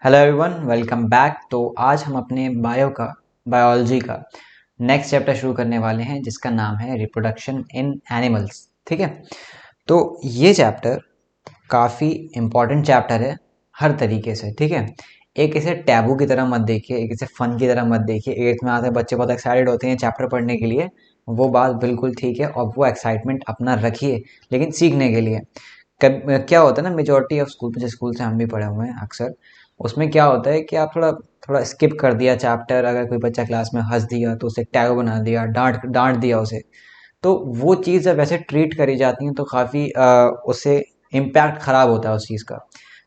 Hello everyone, welcome back. तो आज हम अपने बायोलॉजी का नेक्स्ट चैप्टर शुरू करने वाले हैं जिसका नाम है रिप्रोडक्शन इन एनिमल्स। ठीक है। तो ये चैप्टर काफ़ी इम्पॉर्टेंट चैप्टर है हर तरीके से। ठीक है। एक इसे टैबू की तरह मत देखिए, एक इसे फन की तरह मत देखिए। एट्थ में आते हैं बच्चे बहुत एक्साइटेड होते हैं चैप्टर पढ़ने के लिए, वो बात बिल्कुल ठीक है और वो एक्साइटमेंट अपना रखिए, लेकिन सीखने के लिए। क्या होता है ना, मेजोरिटी ऑफ स्कूल, जिस स्कूल से हम भी पढ़े हुए हैं अक्सर, उसमें क्या होता है कि आप थोड़ा थोड़ा स्किप कर दिया चैप्टर। अगर कोई बच्चा क्लास में हंस दिया तो उसे टैग बना दिया, डांट डांट दिया उसे। तो वो चीज़ जब वैसे ट्रीट करी जाती है तो काफ़ी उससे इम्पैक्ट ख़राब होता है उस चीज़ का।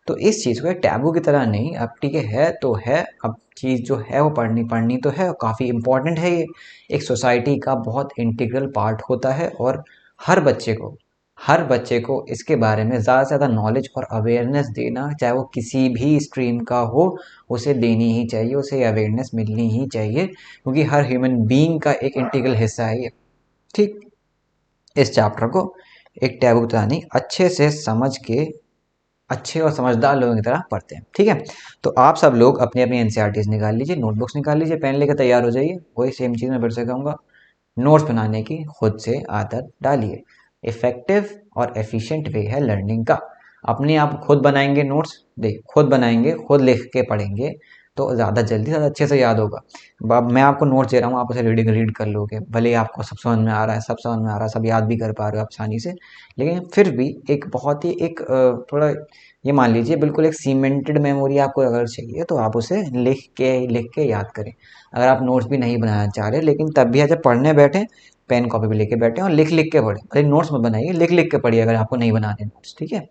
तो इस चीज़ को एक टैबू की तरह नहीं, अब ठीक है तो है, अब चीज़ जो है वो पढ़नी पढ़नी तो है, काफ़ी इम्पॉर्टेंट है ये। एक सोसाइटी का बहुत इंटीग्रल पार्ट होता है और हर बच्चे को हर बच्चे को इसके बारे में ज़्यादा से ज़्यादा नॉलेज और अवेयरनेस देना, चाहे वो किसी भी स्ट्रीम का हो, उसे देनी ही चाहिए, उसे अवेयरनेस मिलनी ही चाहिए, क्योंकि हर ह्यूमन बीइंग का एक इंटीग्रल हिस्सा है ये। ठीक। इस चैप्टर को एक टैबू की तरह नहीं, अच्छे से समझ के अच्छे और समझदार लोगों की तरह पढ़ते हैं। ठीक है। तो आप सब लोग अपनी अपनी एनसीईआरटीज निकाल लीजिए, नोटबुक्स निकाल लीजिए, पेन लेकर तैयार हो जाइए। वही सेम चीज़ मैं फिर से कहूँगा, नोट्स बनाने की खुद से आदत डालिए। इफ़ेक्टिव और एफिशिएंट वे है लर्निंग का। अपने आप खुद बनाएंगे नोट्स, देख खुद बनाएंगे, खुद लिख के पढ़ेंगे तो ज़्यादा जल्दी ज़्यादा अच्छे से याद होगा। अब मैं आपको नोट्स दे रहा हूँ, आप उसे रीड कर लोगे, भले ही आपको सब समझ में आ रहा है, सब समझ में आ रहा है, सब याद भी कर पा रहे हो आप आसानी से, लेकिन फिर भी एक बहुत ही एक थोड़ा, ये मान लीजिए बिल्कुल एक सीमेंटेड मेमोरी आपको अगर चाहिए तो आप उसे लिख के याद करें। अगर आप नोट्स भी नहीं बनाना चाह रहे, लेकिन तब भी जब पढ़ने बैठे पेन कॉपी भी लेके बैठे और लिख लिख के पढ़े। अरे नोट्स मत बनाइए, लिख लिख के पढ़िए अगर आपको नहीं बनाने नोट्स। ठीक है।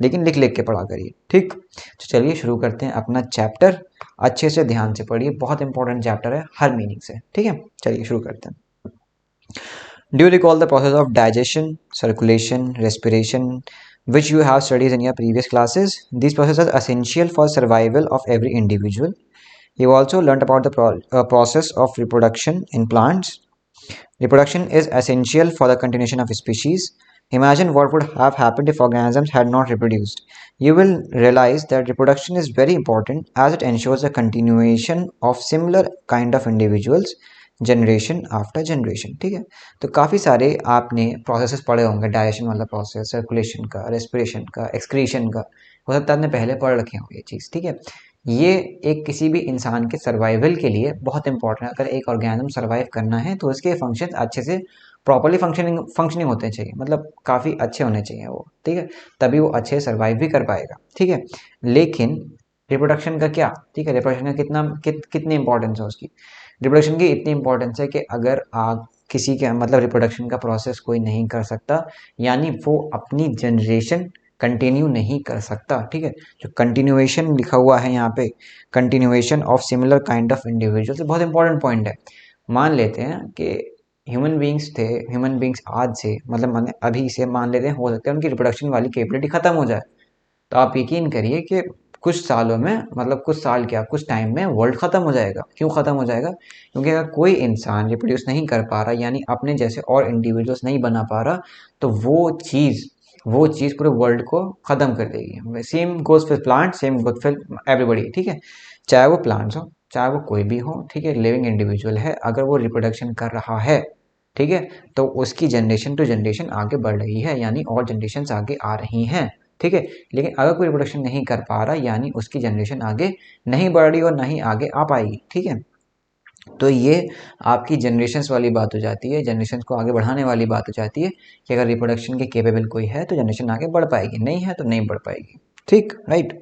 लेकिन लिख लिख के पढ़ा करिए। ठीक। तो चलिए शुरू करते हैं अपना चैप्टर। अच्छे से ध्यान से पढ़िए, बहुत इंपॉर्टेंट चैप्टर है हर मीनिंग से। ठीक है। चलिए शुरू करते हैं। Do you recall the process of digestion, circulation, respiration, which you have studied in your previous classes? These processes are essential for survival of every individual. You also learned about the process of reproduction in plants. Reproduction is essential for the continuation of species. Imagine what would have happened if organisms had not reproduced. You will realize that reproduction is very important as it ensures the continuation of similar kind of individuals generation after generation. ठीक है। तो काफ़ी सारे आपने processes पढ़े होंगे, digestion वाला process, circulation का, रेस्पिरेशन का, एक्सक्रीशन का, हो सकता है आपने पहले पढ़ रखे हो ये चीज़। ठीक है। ये एक किसी भी इंसान के सर्वाइवल के लिए बहुत इंपॉर्टेंट है। अगर एक ऑर्गेनिज्म सर्वाइव करना है तो उसके फंक्शन अच्छे से प्रॉपरली फंक्शनिंग होते चाहिए, मतलब काफ़ी अच्छे होने चाहिए वो। ठीक है। तभी वो अच्छे सर्वाइव भी कर पाएगा। ठीक है। लेकिन रिप्रोडक्शन का क्या? ठीक है। रिप्रोडक्शन का कितनी इंपॉर्टेंस है उसकी? रिप्रोडक्शन की इतनी इंपॉर्टेंस है कि अगर आप किसी के मतलब रिप्रोडक्शन का प्रोसेस कोई नहीं कर सकता, यानी वो अपनी जनरेशन कंटिन्यू नहीं कर सकता। ठीक है। जो कंटिन्यूएशन लिखा हुआ है यहाँ पे, continuation of similar kind of individuals, बहुत इंपॉर्टेंट पॉइंट है। मान लेते हैं कि ह्यूमन बींग्स आज से मतलब अभी से मान लेते हैं, हो सकता है उनकी रिप्रोडक्शन वाली कैपेबिलिटी खत्म हो जाए। तो आप यकीन करिए कि कुछ सालों में, मतलब कुछ साल क्या, कुछ टाइम में वर्ल्ड ख़त्म हो जाएगा। क्यों ख़त्म हो जाएगा? क्योंकि अगर कोई इंसान रिप्रोड्यूस नहीं कर पा रहा, यानी अपने जैसे और इंडिविजुअल्स नहीं बना पा रहा, तो वो चीज़ पूरे वर्ल्ड को ख़त्म कर देगी। सेम गोज फिर प्लांट, सेम गोज फिर एवरीबडी। ठीक है। चाहे वो प्लांट्स हो, चाहे वो कोई भी हो, ठीक है, लिविंग इंडिविजुअल है, अगर वो रिप्रोडक्शन कर रहा है, ठीक है, तो उसकी जनरेशन टू जनरेशन आगे बढ़ रही है, यानी और जनरेशन आगे आ रही हैं। ठीक है। लेकिन अगर कोई रिप्रोडक्शन नहीं कर पा रहा, यानी उसकी जनरेशन आगे नहीं बढ़ रही और नहीं आगे आ पाएगी। ठीक है। तो ये आपकी जनरेशन्स वाली बात हो जाती है, जनरेशन को आगे बढ़ाने वाली बात हो जाती है कि अगर रिप्रोडक्शन के केपेबल कोई है तो जनरेशन आगे बढ़ पाएगी, नहीं है तो नहीं बढ़ पाएगी। ठीक, राइट।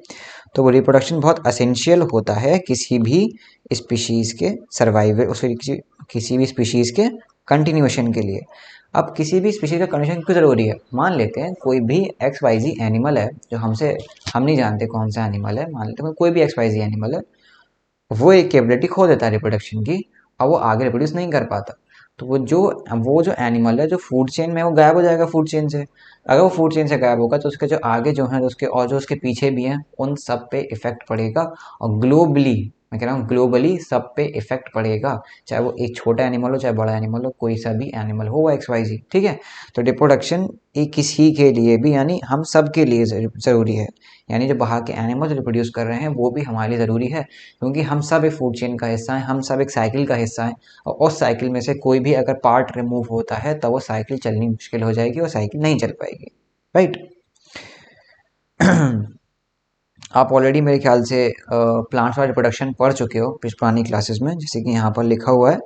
तो वो रिप्रोडक्शन बहुत असेंशियल होता है किसी भी स्पीशीज़ के सर्वाइवल, उसके किसी भी स्पीशीज़ के कंटिन्यूएशन के लिए। अब किसी भी स्पीशीज़ का कंटिन्यूएशन क्यों ज़रूरी है? मान लेते हैं कोई भी एक्स वाई जी एनिमल है, जो हम नहीं जानते कौन सा एनिमल है, मान लेते हैं कोई भी एक्स वाई जी एनिमल है, वो एक कैपेबिलिटी खो देता है रिप्रोडक्शन की, और वो आगे रिप्रोड्यूस नहीं कर पाता। तो वो जो एनिमल है, जो फूड चेन में, वो गायब हो जाएगा फूड चेन से। अगर वो फूड चेन से गायब होगा तो उसके जो आगे जो है, उसके और जो उसके पीछे भी हैं, उन सब पे इफेक्ट पड़ेगा। और ग्लोबली मैं कह रहा हूँ ग्लोबली सब पे इफेक्ट पड़ेगा, चाहे वो एक छोटा एनिमल हो चाहे बड़ा एनिमल हो, कोई सा भी एनिमल हो एक्स वाई जी, ठीक है। तो रिप्रोडक्शन एक किसी के लिए भी यानी हम सब के लिए ज़रूरी है, यानी जो बाहर के एनिमल्स रिप्रोड्यूस कर रहे हैं वो भी हमारे लिए ज़रूरी है, क्योंकि हम सब एक फूड चेन का हिस्सा है, हम सब एक साइकिल का हिस्सा है, और उस साइकिल में से कोई भी अगर पार्ट रिमूव होता है तो वो साइकिल चलनी मुश्किल हो जाएगी, वो साइकिल नहीं चल पाएगी, राइट। आप ऑलरेडी मेरे ख्याल से प्लांट्स वाला रिप्रोडक्शन पढ़ चुके हो पुरानी क्लासेस में, जैसे कि यहाँ पर लिखा हुआ है।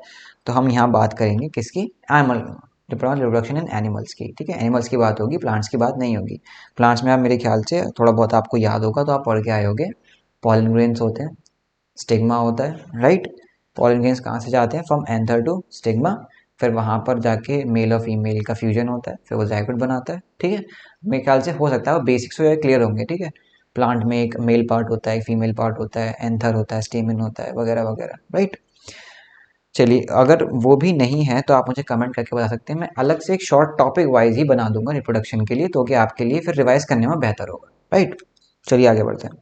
तो हम यहाँ बात करेंगे किसकी, एनिमल रिप्रोडक्शन इन एनिमल्स की, ठीक है। एनिमल्स की बात होगी, प्लांट्स की बात नहीं होगी। प्लांट्स में आप मेरे ख्याल से थोड़ा बहुत आपको याद होगा तो आप पढ़ के आए होगे, पॉलन ग्रेन्स होते हैं, स्टिग्मा होता है, राइट। पॉलन ग्रेन्स कहाँ से जाते हैं, फ्रॉम एंथर टू स्टिग्मा, फिर वहाँ पर जाके मेल और फीमेल का फ्यूजन होता है, फिर वो जाइगोट बनाता है, ठीक है। मेरे ख्याल से हो सकता है वो बेसिक्स वगैरह क्लियर होंगे, ठीक है। प्लांट में एक मेल पार्ट होता है, एक फीमेल पार्ट होता है, एंथर होता है, स्टेमन होता है, वगैरह वगैरह, राइट। चलिए, अगर वो भी नहीं है तो आप मुझे कमेंट करके बता सकते हैं, मैं अलग से एक शॉर्ट टॉपिक वाइज ही बना दूंगा रिप्रोडक्शन के लिए, तो कि आपके लिए फिर रिवाइज करने में बेहतर होगा, राइट। चलिए आगे बढ़ते हैं।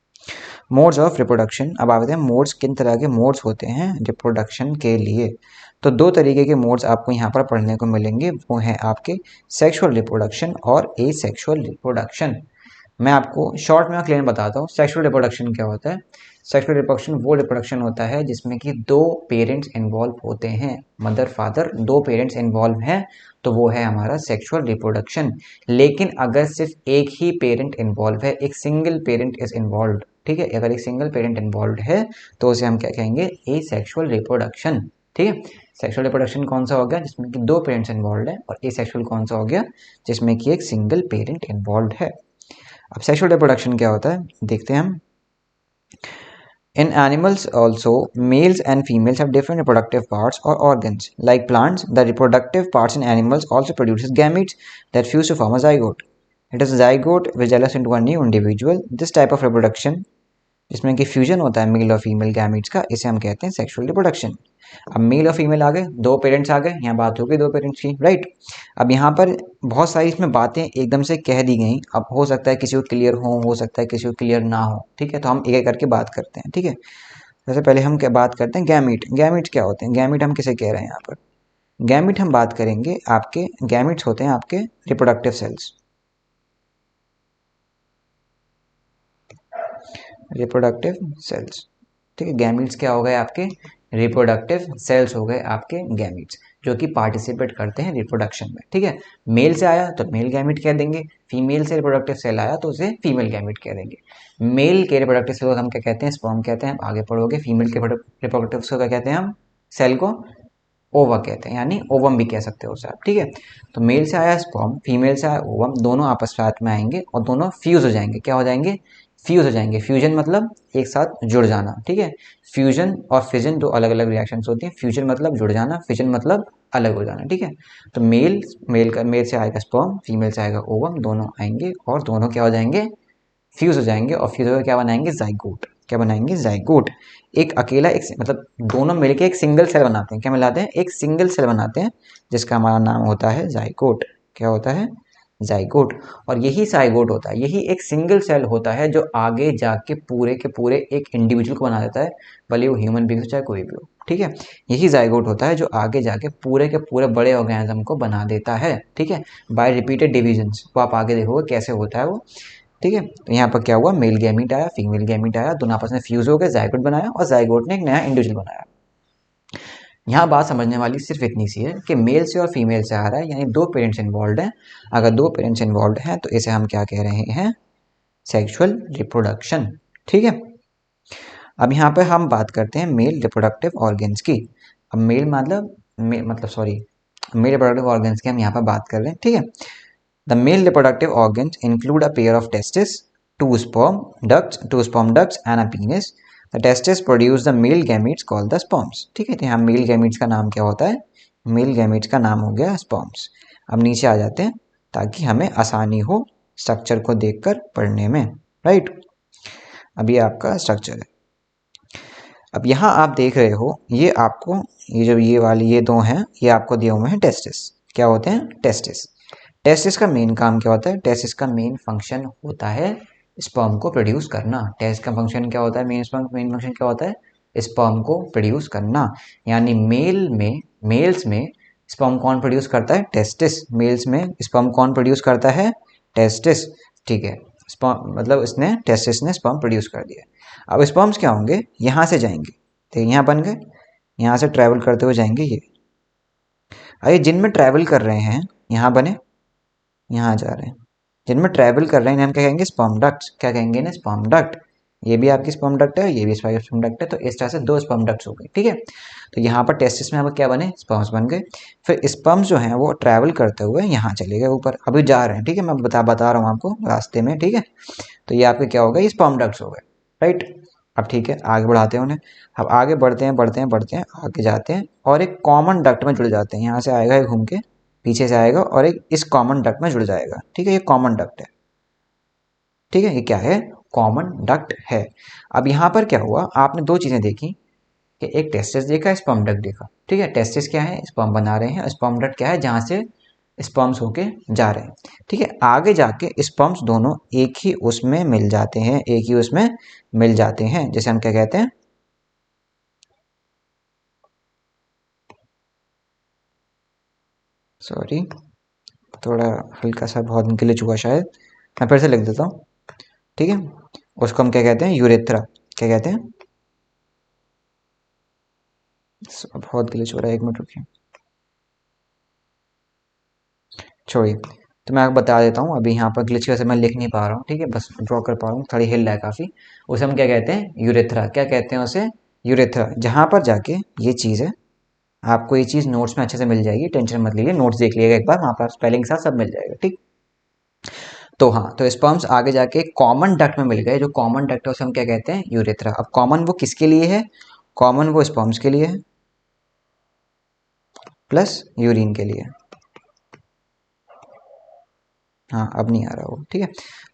मोड्स ऑफ रिप्रोडक्शन, अब आते हैं मोड्स, किन तरह के मोड्स होते हैं रिप्रोडक्शन के लिए। तो दो तरीके के मोड्स आपको यहाँ पर पढ़ने को मिलेंगे, वो हैं आपके सेक्सुअल रिप्रोडक्शन और एसेक्सुअल रिप्रोडक्शन। मैं आपको शॉर्ट में क्लियर बताता हूँ सेक्सुअल रिप्रोडक्शन क्या होता है। सेक्सुअल रिप्रोडक्शन वो रिप्रोडक्शन होता है जिसमें कि दो पेरेंट्स इन्वॉल्व होते हैं, मदर फादर दो पेरेंट्स इन्वॉल्व हैं, तो वो है हमारा सेक्सुअल रिप्रोडक्शन। लेकिन अगर सिर्फ एक ही पेरेंट इन्वॉल्व है, एक सिंगल पेरेंट इज इन्वॉल्व, ठीक है, अगर एक सिंगल पेरेंट इन्वॉल्व है तो उसे हम क्या कहेंगे, ए सेक्सुअल रिप्रोडक्शन, ठीक है। सेक्सुअल रिप्रोडक्शन कौन सा हो गया, जिसमें कि दो पेरेंट्स इन्वॉल्व है, और ए सेक्सुअल कौन सा हो गया, जिसमें कि एक सिंगल पेरेंट इन्वॉल्व है। अब सेक्सुअल रिप्रोडक्शन क्या होता है देखते हैं हम। In animals also, males and females have different reproductive parts or organs. Like plants, the reproductive parts in animals also produces gametes that fuse to form a zygote. It is a zygote which develops into a new individual. This type of reproduction, जिसमें कि fusion होता है mail और female gametes का, इसे हम कहते हैं सेक्सुअल रिप्रोडक्शन। अब मेल और फीमेल आ गए, दो पेरेंट्स आ गए, यहाँ बात हो गई दो पेरेंट्स की, राइट। अब यहाँ पर बहुत सारी इसमें बातें एकदम से कह दी गई, अब हो सकता है किसी को क्लियर हो सकता है किसी को क्लियर ना हो, ठीक है। तो हम एक एक करके बात करते हैं, ठीक है। जैसे पहले हम क्या बात करते हैं, गैमीट। गैमीट क्या होते हैं, गैमीट हम किसे कह रहे हैं यहाँ पर, गैमीट हम बात करेंगे आपके, गैमीट्स होते हैं आपके रिप्रोडक्टिव सेल्स, रिप्रोडक्टिव सेल्स, ठीक है। गैमीट्स क्या हो गए आपके, रिप्रोडक्टिव सेल्स हो गए आपके गैमीट्स, जो कि पार्टिसिपेट करते हैं रिप्रोडक्शन में, ठीक है। मेल से आया तो मेल गैमीट कह देंगे, फीमेल से रिप्रोडक्टिव सेल आया तो उसे फीमेल गैमीट कह देंगे। मेल के रिप्रोडक्टिव सेल को हम क्या कहते हैं, स्पर्म कहते हैं, आगे पढ़ोगे। फीमेल के रिप्रोडक्टिव सेल को क्या कहते हैं हम, सेल को ओवा कहते हैं, यानी ओवम भी कह सकते हो उसे आप, ठीक है। तो मेल से आया स्पर्म, फीमेल से आया ओवम, दोनों आपस में साथ में आएंगे और दोनों फ्यूज हो जाएंगे, क्या हो जाएंगे, फ्यूज हो जाएंगे। फ्यूजन मतलब एक साथ जुड़ जाना, ठीक है। फ्यूजन और फिजन दो अलग अलग रिएक्शंस होती हैं, फ्यूजन मतलब जुड़ जाना, फिजन मतलब अलग हो जाना, ठीक है। तो मेल से आएगा स्पर्म, फीमेल से आएगा ओवम, दोनों आएंगे और दोनों क्या हो जाएंगे, फ्यूज हो जाएंगे, और फ्यूज होकर क्या बनाएंगे, जाइगोट। क्या बनाएंगे, जाइगोट। एक अकेला एक मतलब दोनों मिलके एक सिंगल सेल बनाते हैं, क्या मिलाते हैं, एक सिंगल सेल बनाते हैं, जिसका हमारा नाम होता है जाइगोट। क्या होता है, जाइगोट। और यही जाइगोट होता है, यही एक सिंगल सेल होता है जो आगे जाके पूरे के पूरे एक इंडिविजुअल को बना देता है, भले वो ह्यूमन बींग हो चाहे कोई भी हो, ठीक है। यही जाइगोट होता है जो आगे जाके पूरे के पूरे बड़े ऑर्गेनिज्म को बना देता है, ठीक है, बाय रिपीटेड डिविजन्स। वो आप आगे देखोगे कैसे होता है वो, ठीक है। तो यहाँ पर क्या हुआ, मेल गैमीट आया, फीमेल गैमीट आया, दोनों आपस में फ्यूज हो गए, जाइगोट बनाया, और जाइगोट ने एक नया इंडिविजुअल बनाया। यहाँ बात समझने वाली सिर्फ इतनी सी है कि मेल से और फीमेल से आ रहा है, यानी दो पेरेंट्स इन्वॉल्व हैं। अगर दो पेरेंट्स इन्वॉल्व हैं तो इसे हम क्या कह रहे हैं, सेक्सुअल रिप्रोडक्शन, ठीक है। अब यहाँ पे हम बात करते हैं मेल रिप्रोडक्टिव ऑर्गेन्स की। अब मेल मतलब सॉरी, मेल रिप्रोडक्टिव ऑर्गेन्स की हम यहाँ पर बात कर रहे हैं, ठीक है। The male reproductive organs include a pair of testes, two sperm ducts and a penis. The testes produce the male gametes called the sperms. ठीक है, तो यहाँ मेल गैमीट्स का नाम क्या होता है, मेल गैमीट्स का नाम हो गया स्पर्म्स। अब नीचे आ जाते हैं ताकि हमें आसानी हो स्ट्रक्चर को देखकर पढ़ने में, राइट। अब ये आपका स्ट्रक्चर है। अब यहाँ आप देख रहे हो, ये आपको ये जो ये वाली ये दो हैं, ये आपको दिए हुए हैं टेस्टिस। क्या होते हैं, टेस्टिस। टेस्टिस का मेन काम क्या होता है, टेस्टिस का मेन फंक्शन होता है स्पर्म को प्रोड्यूस करना। टेस्ट का फंक्शन क्या होता है, मेन फंक्शन क्या होता है, स्पर्म को प्रोड्यूस करना। यानी मेल्स में स्पर्म कौन प्रोड्यूस करता है? टेस्टिस। मेल्स में स्पर्म कौन प्रोड्यूस करता है? टेस्टिस। ठीक है, स्पर्म मतलब इसने टेस्टिस ने स्पर्म प्रोड्यूस कर दिया। अब स्पर्म्स क्या होंगे? यहाँ से जाएंगे, तो यहाँ बन गए, यहाँ से ट्रैवल करते हुए जाएंगे ये। अरे जिनमें ट्रैवल कर रहे हैं यहाँ बने, यहाँ जा रहे हैं, जिनमें ट्रैवल कर रहे हैं हम क्या कहेंगे? Sperm ducts. क्या कहेंगे इन्हें? Sperm duct. ये भी आपकी स्पर्म डक्ट है, ये भी स्पर्म डक्ट है, तो इस तरह से दो स्पर्म डक्ट्स हो गए। ठीक है, तो यहाँ पर टेस्टिस में हम क्या बने? स्पर्म्स बन गए। फिर स्पर्म्स जो हैं वो ट्रैवल करते हुए यहाँ चले गए ऊपर, अभी जा रहे हैं। ठीक है, मैं बता रहा हूँ आपको रास्ते में। ठीक है, तो ये आपके क्या हो गए? ये स्पर्म डक्ट्स हो गए, राइट। अब ठीक है, आगे बढ़ाते हैं उन्हें। अब आगे बढ़ते हैं बढ़ते हैं बढ़ते हैं, आगे जाते हैं और एक कॉमन डक्ट में जुड़ जाते हैं। यहाँ से आएगा ये घूम के, पीछे से आएगा और एक इस कॉमन डक्ट में जुड़ जाएगा। ठीक है, ये कॉमन डक्ट है। ठीक है, ये क्या है? कॉमन डक्ट है। अब यहाँ पर क्या हुआ? आपने दो चीजें देखी कि एक टेस्टिस देखा, स्पर्म डक्ट देखा। ठीक है, टेस्टिस क्या है? स्पर्म बना रहे हैं। स्पर्म डक्ट क्या है? जहाँ से स्पर्म्स होके जा रहे हैं। ठीक है, आगे जाके स्पर्म्स दोनों एक ही उसमें मिल जाते हैं, एक ही उसमें मिल जाते हैं, जैसे हम क्या कहते हैं? सॉरी, थोड़ा हल्का सा बहुत ग्लिच हुआ शायद, मैं फिर से लिख देता हूँ। ठीक है, उसको हम क्या कहते हैं? यूरेथ्रा। क्या कहते हैं? बहुत ग्लिच हो रहा है, एक मिनट रुकिए, छोड़िए। तो मैं आपको बता देता हूँ, अभी यहाँ पर ग्लिच की वजह से मैं लिख नहीं पा रहा हूँ। ठीक है, बस ड्रॉ कर पा रहा हूँ, थोड़ी हिल रहा है काफ़ी। उसे हम क्या कहते हैं? यूरेथ्रा। क्या कहते हैं उसे? यूरेथ्रा। जहाँ पर जाके ये चीज़ है, आपको ये चीज़ नोट्स में अच्छे से मिल जाएगी, टेंशन मत लीजिए, नोट्स देख लीजिएगा एक बार, वहाँ पर स्पेलिंग के साथ सब मिल जाएगा। ठीक, तो हाँ, तो स्पर्म्स आगे जाके कॉमन डक्ट में मिल गए। जो कॉमन डक्ट है उसे हम क्या कहते हैं? यूरेथ्रा। अब कॉमन वो किसके लिए है? कॉमन वो स्पर्म्स के लिए है प्लस यूरिन के लिए। हाँ, अब नहीं आ रहा वो। ठीक है,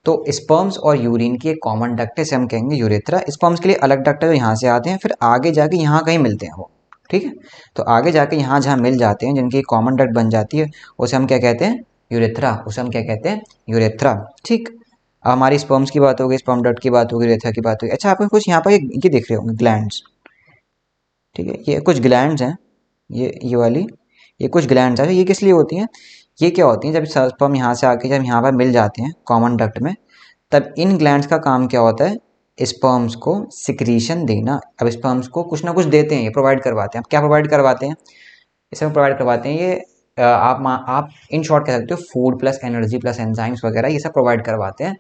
तो स्पर्म्स और यूरिन की एक कॉमन डक्ट है, इसे हम कहेंगे यूरेथ्रा। स्पर्म्स के लिए अलग डक्ट है जो यहाँ से आते हैं, फिर आगे जाके यहाँ कहीं मिलते हैं वो। ठीक है, तो आगे जाके यहाँ जहाँ मिल जाते हैं, जिनकी कॉमन डक्ट बन जाती है, उसे हम क्या कहते हैं? यूरेथ्रा। उसे हम क्या कहते हैं? यूरेथ्रा। ठीक, अब हमारी स्पर्म्स की बात हो गई, स्पर्म डक्ट की बात होगी, यूरेथ्रा की बात होगी। अच्छा, आपको कुछ यहाँ पर ये दिख रहे होंगे, ग्लैंड्स। ठीक है, ये कुछ ग्लैंड्स हैं, ये वाली, ये कुछ ग्लैंड्स हैं। ये किस लिए होती हैं? ये क्या होती हैं? जब स्पर्म यहाँ से आके जब यहाँ पर मिल जाते हैं कॉमन डक्ट में, तब इन ग्लैंड्स का काम क्या होता है? स्पर्म्स को सिक्रीशन देना। अब स्पर्म्स को कुछ ना कुछ देते हैं, ये प्रोवाइड करवाते हैं। अब क्या प्रोवाइड करवाते हैं? इसमें प्रोवाइड करवाते हैं ये आप इन शॉर्ट कह सकते हो food plus energy plus enzymes वगैरह, ये सब प्रोवाइड करवाते हैं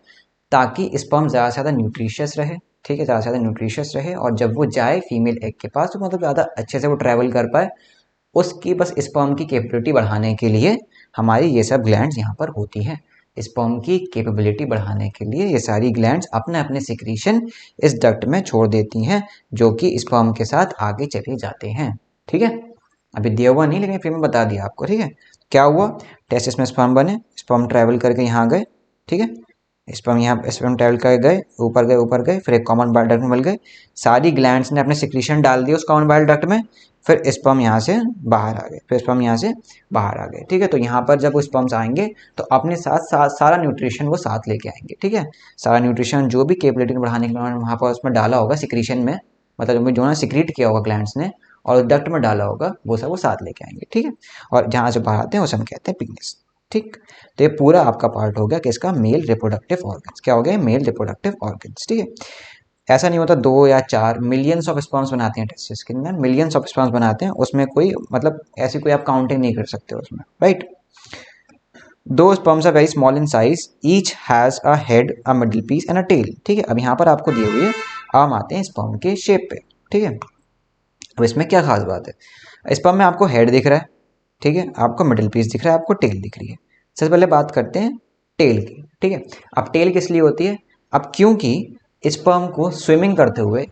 ताकि स्पर्म ज़्यादा से ज़्यादा न्यूट्रिशियस रहे। ठीक है, ज़्यादा से ज़्यादा न्यूट्रिशियस रहे और जब वो जाए फीमेल एग के पास तो मतलब ज़्यादा अच्छे से वो ट्रैवल कर पाए। उसकी बस स्पर्म की कैपेबिलिटी बढ़ाने के लिए हमारी ये सब ग्लैंड्स यहाँ पर होती हैं। स्पर्म की कैपेबिलिटी बढ़ाने के लिए ये सारी ग्लैंड्स अपने अपने सिक्रीशन इस डक्ट में छोड़ देती हैं, जो कि स्पर्म के साथ आगे चले जाते हैं। ठीक है, अभी दिया हुआ नहीं लेकिन फिर मैं बता दिया आपको। ठीक है, क्या हुआ? टेस्टिस में स्पर्म बने, स्पर्म ट्रैवल करके यहाँ गए। ठीक है, स्पर्म यहाँ स्पर्म ट्रैवल कर गए, ऊपर गए, फिर एक कॉमन बाइल डक्ट में मिल गए। सारी ग्लैंड्स ने अपने सिक्रीशन डाल दिए उस कॉमन बाइल डक्ट में, फिर स्पर्म यहाँ से बाहर आ गए, फिर स्पर्म यहाँ से बाहर आ गए। ठीक है, तो यहाँ पर जब वो स्पर्म्स आएंगे तो अपने साथ सारा न्यूट्रिशन वो साथ लेके आएंगे। ठीक है, सारा न्यूट्रिशन जो भी कैपेबिलिटी बढ़ाने के लिए उन्होंने वहाँ पर उसमें डाला होगा सिक्रीशन में, मतलब जो ना सिक्रीट किया होगा ग्लैंड्स ने और डक्ट में डाला होगा, वो सब वो साथ लेके आएंगे। ठीक है, और जहाँ से बाहर आते हैं उसे हम कहते हैं पीनिस। ठीक, तो ये पूरा आपका पार्ट हो गया कि इसका मेल रिप्रोडक्टिव ऑर्गन्स। क्या हो गया? Male reproductive organs. ठीक है, ऐसा नहीं होता 2 या 4 मिलियंस ऑफ स्पर्म्स बनाते हैं टेस्टिस के अंदर, मिलियंस ऑफ स्पर्म्स बनाते हैं, उसमें कोई मतलब ऐसी कोई आप काउंटिंग नहीं कर सकते उसमें, राइट। दो sperms are very small in size, each has a head, a middle piece and a tail. ठीक है, अब यहाँ पर आपको दिए हुए हैं, अब हम आते हैं स्पर्म के शेप पे। ठीक है, अब इसमें क्या खास बात है? स्पर्म में आपको हेड दिख रहा है, ठीक है, आपको मिडिल पीस दिख रहा है, आपको टेल दिख रही है। सबसे पहले बात करते हैं टेल की। ठीक है, अब टेल किस लिए होती है? अब क्योंकि स्पर्म को स्विमिंग करते हुए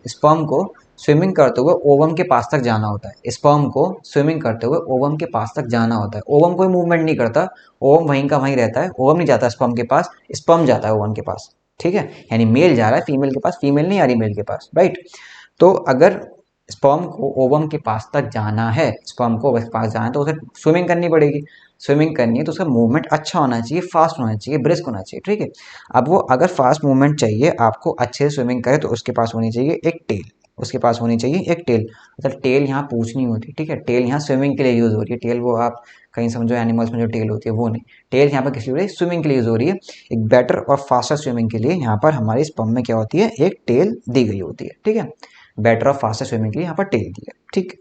ओवम के पास तक जाना होता है। स्पर्म को स्विमिंग करते हुए ओवम के पास तक जाना होता है। ओवम कोई मूवमेंट नहीं करता, ओवम वहीं का वहीं रहता है। ओवम नहीं जाता स्पर्म के पास, स्पर्म जाता है ओवम के पास। ठीक है, यानी मेल जा रहा है फीमेल के पास, फीमेल नहीं आ रही मेल के पास, राइट। तो अगर स्पर्म को ओवम के पास तक जाना है, स्पर्म को पास जाना है तो उसे स्विमिंग करनी पड़ेगी। स्विमिंग करनी है तो उसका मूवमेंट अच्छा होना चाहिए, फास्ट होना चाहिए, ब्रिस्क होना चाहिए। ठीक है, अब वो अगर फास्ट मूवमेंट चाहिए आपको, अच्छे से स्विमिंग करे, तो उसके पास होनी चाहिए एक टेल। उसके पास होनी चाहिए एक टेल। मतलब टेल यहाँ पूछ नहीं होती, ठीक है, टेल यहाँ स्विमिंग के लिए यूज़ हो रही है। टेल वो आप कहीं समझो एनिमल्स में जो टेल होती है वो नहीं, टेल यहाँ पर किस लिए स्विमिंग के लिए यूज़ हो रही है। एक बेटर और फास्टर स्विमिंग के लिए यहाँ पर हमारे स्पर्म में क्या होती है, एक टेल दी गई होती है, ठीक है। बेटर और फास्टर स्विमिंग के लिए यहाँ पर टेल दी है, ठीक।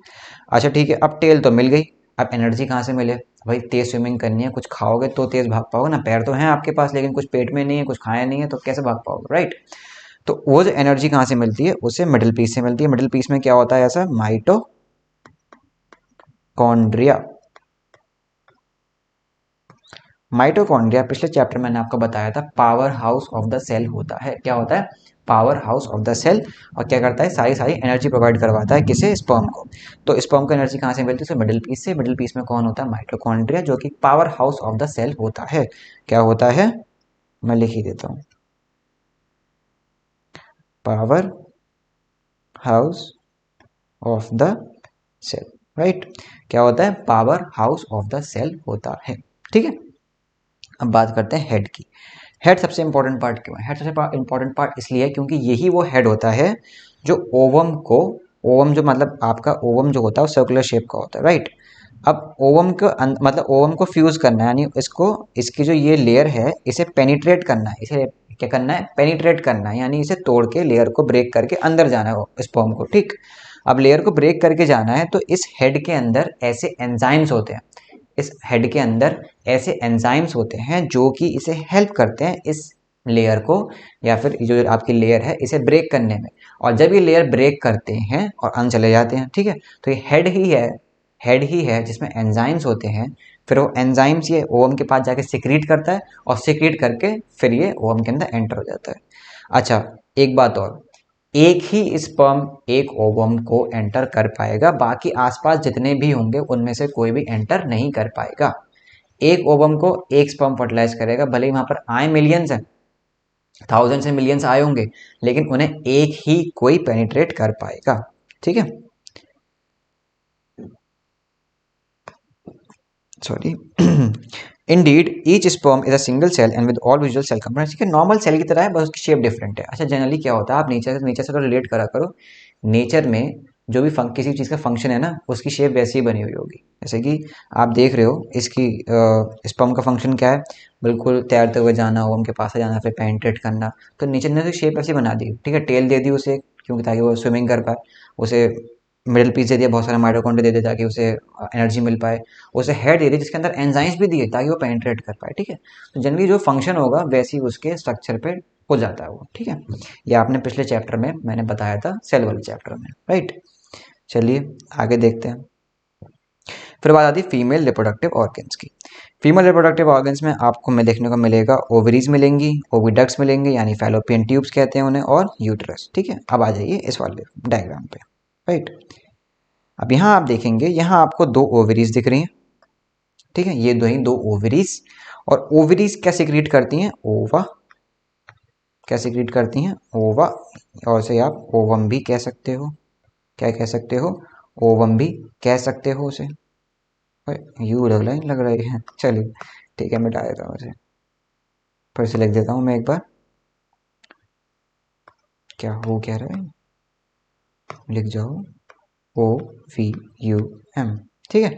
अच्छा ठीक है, अब टेल तो मिल गई, अब एनर्जी कहाँ से मिले भाई, तेज स्विमिंग करनी है, कुछ खाओगे तो तेज भाग पाओगे ना, पैर तो हैं आपके पास लेकिन कुछ पेट में नहीं है, कुछ खाया नहीं है, तो कैसे भाग पाओगे, राइट। तो वो जो एनर्जी कहाँ से मिलती है, उसे मिडिल पीस से मिलती है। मिडिल पीस में क्या होता है ऐसा, माइटोकॉन्ड्रिया। माइटोकॉन्ड्रिया पिछले चैप्टर में मैंने आपको बताया था power house of the cell होता है। क्या होता है, power house of the cell. और क्या करता है, सारी सारी एनर्जी प्रोवाइड करवाता है किसे, स्पर्म को। तो स्पर्म को एनर्जी कहाँ से मिलती है, मिडिल पीस से। मिडिल पीस में कौन होता है, माइटोकॉन्ड्रिया, जो कि power house of the cell होता है। क्या होता है, मैं लिख ही देता हूँ, power house of the cell, right. क्या होता है, power house of the cell होता है, ठीक है। अब बात करते हैं हेड की। हेड सबसे इंपॉर्टेंट पार्ट क्यों है, हेड सबसे इंपॉर्टेंट पार्ट इसलिए है क्योंकि यही वो हेड होता है जो ओवम को, ओवम जो मतलब आपका ओवम जो होता है वो सर्कुलर शेप का होता है, राइट। अब ओवम को मतलब ओवम को फ्यूज करना है, यानी इसको, इसकी जो ये लेयर है इसे पेनिट्रेट करना है, इसे क्या करना है, पेनिट्रेट करना है, यानी इसे तोड़ के लेयर को ब्रेक करके अंदर जाना है स्पर्म को, ठीक। अब लेयर को ब्रेक करके जाना है तो इस हेड के अंदर ऐसे एंजाइम्स होते हैं, इस हेड के अंदर ऐसे एंजाइम्स होते हैं जो कि इसे हेल्प करते हैं इस लेयर को, या फिर जो आपकी लेयर है इसे ब्रेक करने में। और जब ये लेयर ब्रेक करते हैं और अंदर चले जाते हैं, ठीक है, तो ये हेड ही है जिसमें एंजाइम्स होते हैं। फिर वो एंजाइम्स ये ओवम के पास जाके सिक्रीट करता है, और सिक्रीट करके फिर ये ओवम के अंदर एंटर हो जाता है। अच्छा, एक बात और, एक ही स्पर्म एक ओवम को एंटर कर पाएगा, बाकी आसपास जितने भी होंगे उनमें से कोई भी एंटर नहीं कर पाएगा। एक ओवम को एक स्पर्म फर्टिलाइज करेगा, भले ही वहां पर आए मिलियंस हैं, थाउजेंड से मिलियंस आए होंगे, लेकिन उन्हें एक ही कोई पेनिट्रेट कर पाएगा, ठीक है। Sorry indeed each sperm is a single cell and with all visual cell components. ठीक है, नॉर्मल सेल की तरह है, बस उसकी शेप डिफरेंट है। अच्छा, जनरली क्या होता है, आप नेचर से तो रिलेट करा करो, नेचर में जो भी किसी चीज़ का फंक्शन है ना, उसकी शेप वैसी ही बनी हुई होगी। जैसे कि आप देख रहे हो, इसकी स्पर्म का फंक्शन क्या है, बिल्कुल तैरते हुए जाना, ओवम के पास से जाना, फिर पेनिट्रेट करना। तो नेचर ने तो शेप ऐसी बना दी, ठीक है, टेल दे दी उसे क्योंकि ताकि वो स्विमिंग कर पाए, उसे मिडिल पीस दे दिया, बहुत सारे माइटोकॉन्ड्रिया दे दिया ताकि उसे एनर्जी मिल पाए, उसे हेड दे दी जिसके अंदर एंजाइम्स भी दिए ताकि वो पेनिट्रेट कर पाए, ठीक है। तो जनरली जो फंक्शन होगा वैसे ही उसके स्ट्रक्चर पे हो जाता है वो, ठीक है। ये आपने पिछले चैप्टर में मैंने बताया था, सेल वाले चैप्टर में, राइट। चलिए आगे देखते हैं। फिर बात आती है फीमेल रिप्रोडक्टिव ऑर्गन्स की। फीमेल रिप्रोडक्टिव ऑर्गन्स में आपको में देखने को मिलेगा ओवरीज मिलेंगी, ओविडक्ट्स मिलेंगे यानी फैलोपियन ट्यूब्स कहते हैं उन्हें, और यूट्रस, ठीक है। अब आ जाइए इस वाले डायग्राम पे, राइट। अब यहाँ आप देखेंगे, यहाँ आपको दो ओवरीज दिख रही हैं, ठीक है, ये दो ओवरीज। और ओवरीज क्या सिक्रीट करती हैं, ओवा। क्या सिक्रीट करती हैं, ओवा। और से आप ओवम भी कह सकते हो, क्या कह सकते हो, ओवम भी कह सकते हो उसे। यू लग रही है, चलिए ठीक है, मिटा देता हूँ उसे, फिर से लिख देता हूँ मैं एक बार। क्या हो कह रहा है, लिख जाओ, OVUM, ठीक है।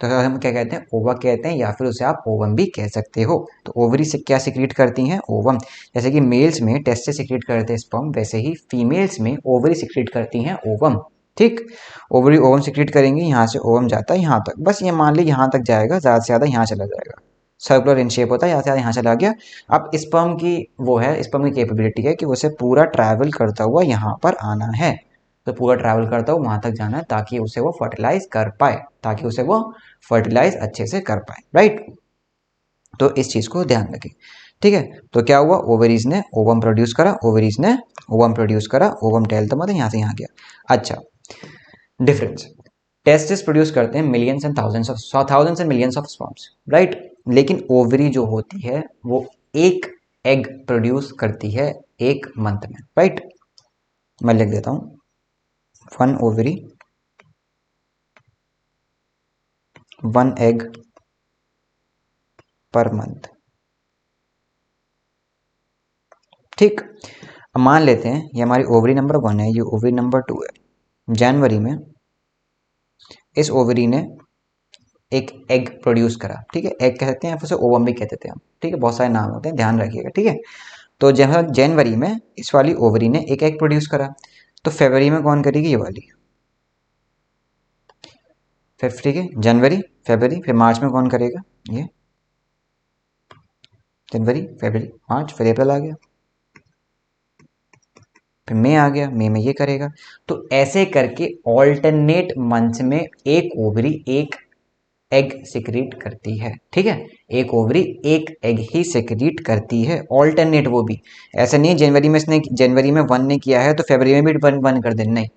तो हम क्या कहते हैं, ओवा कहते हैं, या फिर उसे आप ओवम भी कह सकते हो। तो ओवरी से क्या सिक्रीट करती हैं, ओवम। जैसे कि मेल्स में टेस्टिस सिक्रीट करते हैं स्पर्म, वैसे ही फीमेल्स में ओवरी सिक्रीट करती हैं ओवम, ठीक। ओवरी ओवम सिक्रीट करेंगी, यहाँ से ओवम जाता है यहाँ तक, बस ये मान ली यहाँ तक जाएगा, ज़्यादा से ज़्यादा यहाँ चला जाएगा, सर्कुलर इन शेप होता है, यहाँ से यहाँ चला गया। अब स्पर्म की वो है, स्पर्म की कैपेबिलिटी है कि उसे पूरा ट्रैवल करता हुआ यहाँ पर आना है, तो पूरा ट्रैवल करता हुआ वहां तक जाना है ताकि उसे वो फर्टिलाइज कर पाए, ताकि उसे वो फर्टिलाइज अच्छे से कर पाए, राइट। तो इस चीज को ध्यान रखें, ठीक है। तो क्या हुआ, ओवरीज ने ओवम प्रोड्यूस करा, ओवरीज ने ओवम प्रोड्यूस करा, ओवम टेल तो मतलब यहाँ से यहाँ गया। अच्छा, डिफरेंस, टेस्टिस प्रोड्यूस करते हैं millions and thousands and millions of sperms, right. लेकिन ओवरी जो होती है वो एक एग प्रोड्यूस करती है एक मंथ में, राइट। मैं लिख देता हूँ, 1 ओवरी 1 एग पर मंथ, ठीक। अब मान लेते हैं ये हमारी ओवरी नंबर 1 है, ये ओवरी नंबर 2 है, जनवरी में इस ओवरी ने एक एग प्रोड्यूस करा, ठीक है, एग कह सकते हैं या फिर उसे ओवम भी कहते थे हम, ठीक है, बहुत सारे नाम होते हैं, ध्यान रखिएगा, ठीक है। तो जब जनवरी में इस वाली ओवरी ने एक एग प्रोड्यूस करा, तो फरवरी में कौन करेगी, ये वाली, फिर ठीक है, जनवरी फरवरी, फिर मार्च में कौन करेगा, ये जनवरी फरवरी मार्च, फिर अप्रैल आ गया, फिर मई आ गया, मई में ये करेगा। तो ऐसे करके ऑल्टरनेट मंथ में एक ओवरी एक एग सिक्रीट करती है, ठीक है, एक ओवरी एक एग ही सिक्रीट करती है, ऑल्टरनेट, वो भी ऐसा नहीं है जनवरी में इसने जनवरी में 1 ने किया है तो फरवरी में भी 1 कर देना, नहीं,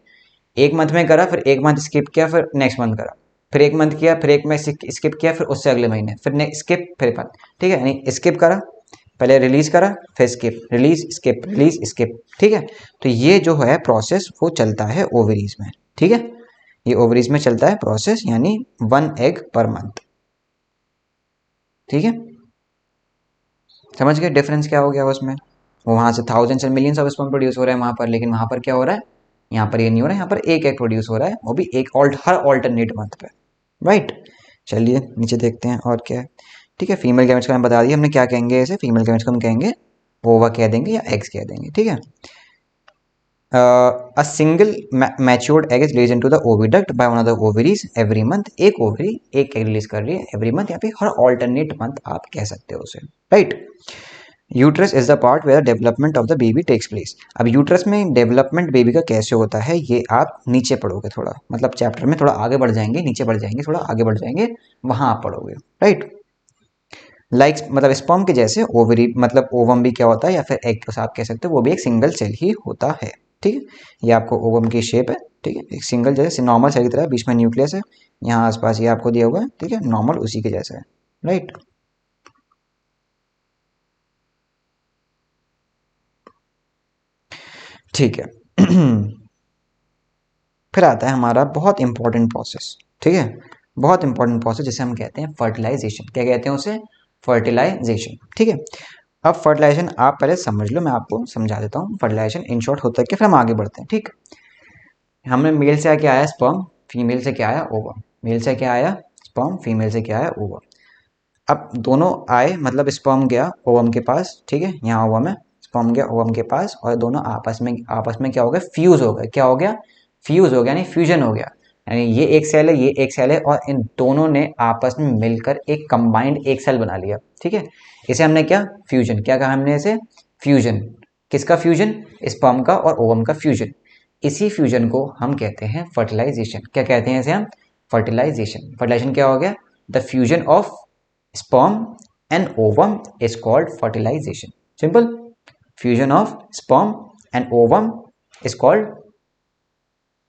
एक मंथ में करा, फिर एक मंथ स्किप किया, फिर नेक्स्ट मंथ करा, फिर एक मंथ किया, फिर एक मंथ स्किप किया, फिर उससे अगले महीने फिर स्किप, फिर मंथ, ठीक है, यानी स्किप करा, पहले रिलीज करा, फिर स्किप, रिलीज स्किप, ठीक है। तो ये जो है प्रोसेस वो चलता है ओवरीज में, ठीक है, ये ओवरीज में चलता है प्रोसेस, यानी 1 एग पर मंथ, ठीक है। समझ गए डिफरेंस क्या हो गया उसमें, वो वहां से thousands and millions of sperm produce हो रहे हैं वहां पर, लेकिन वहां पर क्या हो रहा है, यहाँ पर ये नहीं हो रहा है, यहाँ पर एक एग प्रोड्यूस हो रहा है, वो भी एक हर ऑल्टरनेट मंथ पे, राइट। चलिए नीचे देखते हैं और क्या है, ठीक है। फीमेल गैमेट्स का मैंने बता दिया, हमने क्या कहेंगे ऐसे, फीमेल गैमेट्स को हम कहेंगे ओवा कह देंगे या एग्स कह देंगे, ठीक है। A single matured egg is release into the oviduct by one of the ovaries every month, एक ओवरी एक एग रिलीज कर रही है एवरी मंथ, या फिर हर ऑल्टरनेट मंथ आप कह सकते हो उसे, right. Uterus is the part where development of the baby takes place. अब यूट्रस में डेवलपमेंट बेबी का कैसे होता है, ये आप नीचे पढ़ोगे, थोड़ा मतलब चैप्टर में थोड़ा आगे बढ़ जाएंगे, नीचे बढ़ जाएंगे, थोड़ा आगे बढ़ जाएंगे, वहां आप पढ़ोगे, राइट। लाइक मतलब स्पर्म के जैसे ओवरी मतलब ओवम भी क्या होता है, या फिर एग को आप कह सकते हो, वो भी एक सिंगल सेल ही होता है, ठीक है। ये आपको ओवम की शेप है, ठीक है, एक सिंगल जैसे नॉर्मल सेल की तरह, बीच में न्यूक्लियस है, यहाँ आसपास ये आपको दिया हुआ है, ठीक है, नॉर्मल उसी के जैसा है, राइट। ठीक है। फिर आता है हमारा बहुत इंपॉर्टेंट प्रोसेस, ठीक है, बहुत इंपॉर्टेंट प्रोसेस जिसे हम कहते हैं फर्टिलाइजेशन, क्या कहते हैं उसे, फर्टिलाइजेशन, ठीक है। अब फर्टिलाइजेशन आप पहले समझ लो, मैं आपको समझा देता हूँ फर्टिलाइजेशन इन शॉर्ट होता है कि, फिर हम आगे बढ़ते हैं, ठीक। हमने मेल से क्या आया स्पर्म, फीमेल से क्या आया ओवम, मेल से क्या आया स्पर्म, फीमेल से क्या आया ओवम। अब दोनों आए मतलब स्पर्म गया ओवम के पास, ठीक है, यहाँ ओवम है, स्पर्म गया ओवम के पास, और दोनों आपस में क्या हो गया, फ्यूज हो गए, क्या हो गया, फ्यूज हो गया, यानी फ्यूजन हो गया, यानी ये एक सेल है, ये एक सेल है, और इन दोनों ने आपस में मिलकर एक कंबाइंड एक सेल बना लिया, ठीक है। इसे हमने क्या, फ्यूजन, क्या कहा हमने इसे, फ्यूजन, किसका फ्यूजन, स्पर्म का और ओवम का फ्यूजन। इसी फ्यूजन को हम कहते हैं फर्टिलाइजेशन, क्या कहते हैं इसे हम, फर्टिलाइजेशन। फर्टिलाइजेशन क्या हो गया, the fusion of sperm and ovum is called fertilization. Simple. Fusion of sperm and ovum is called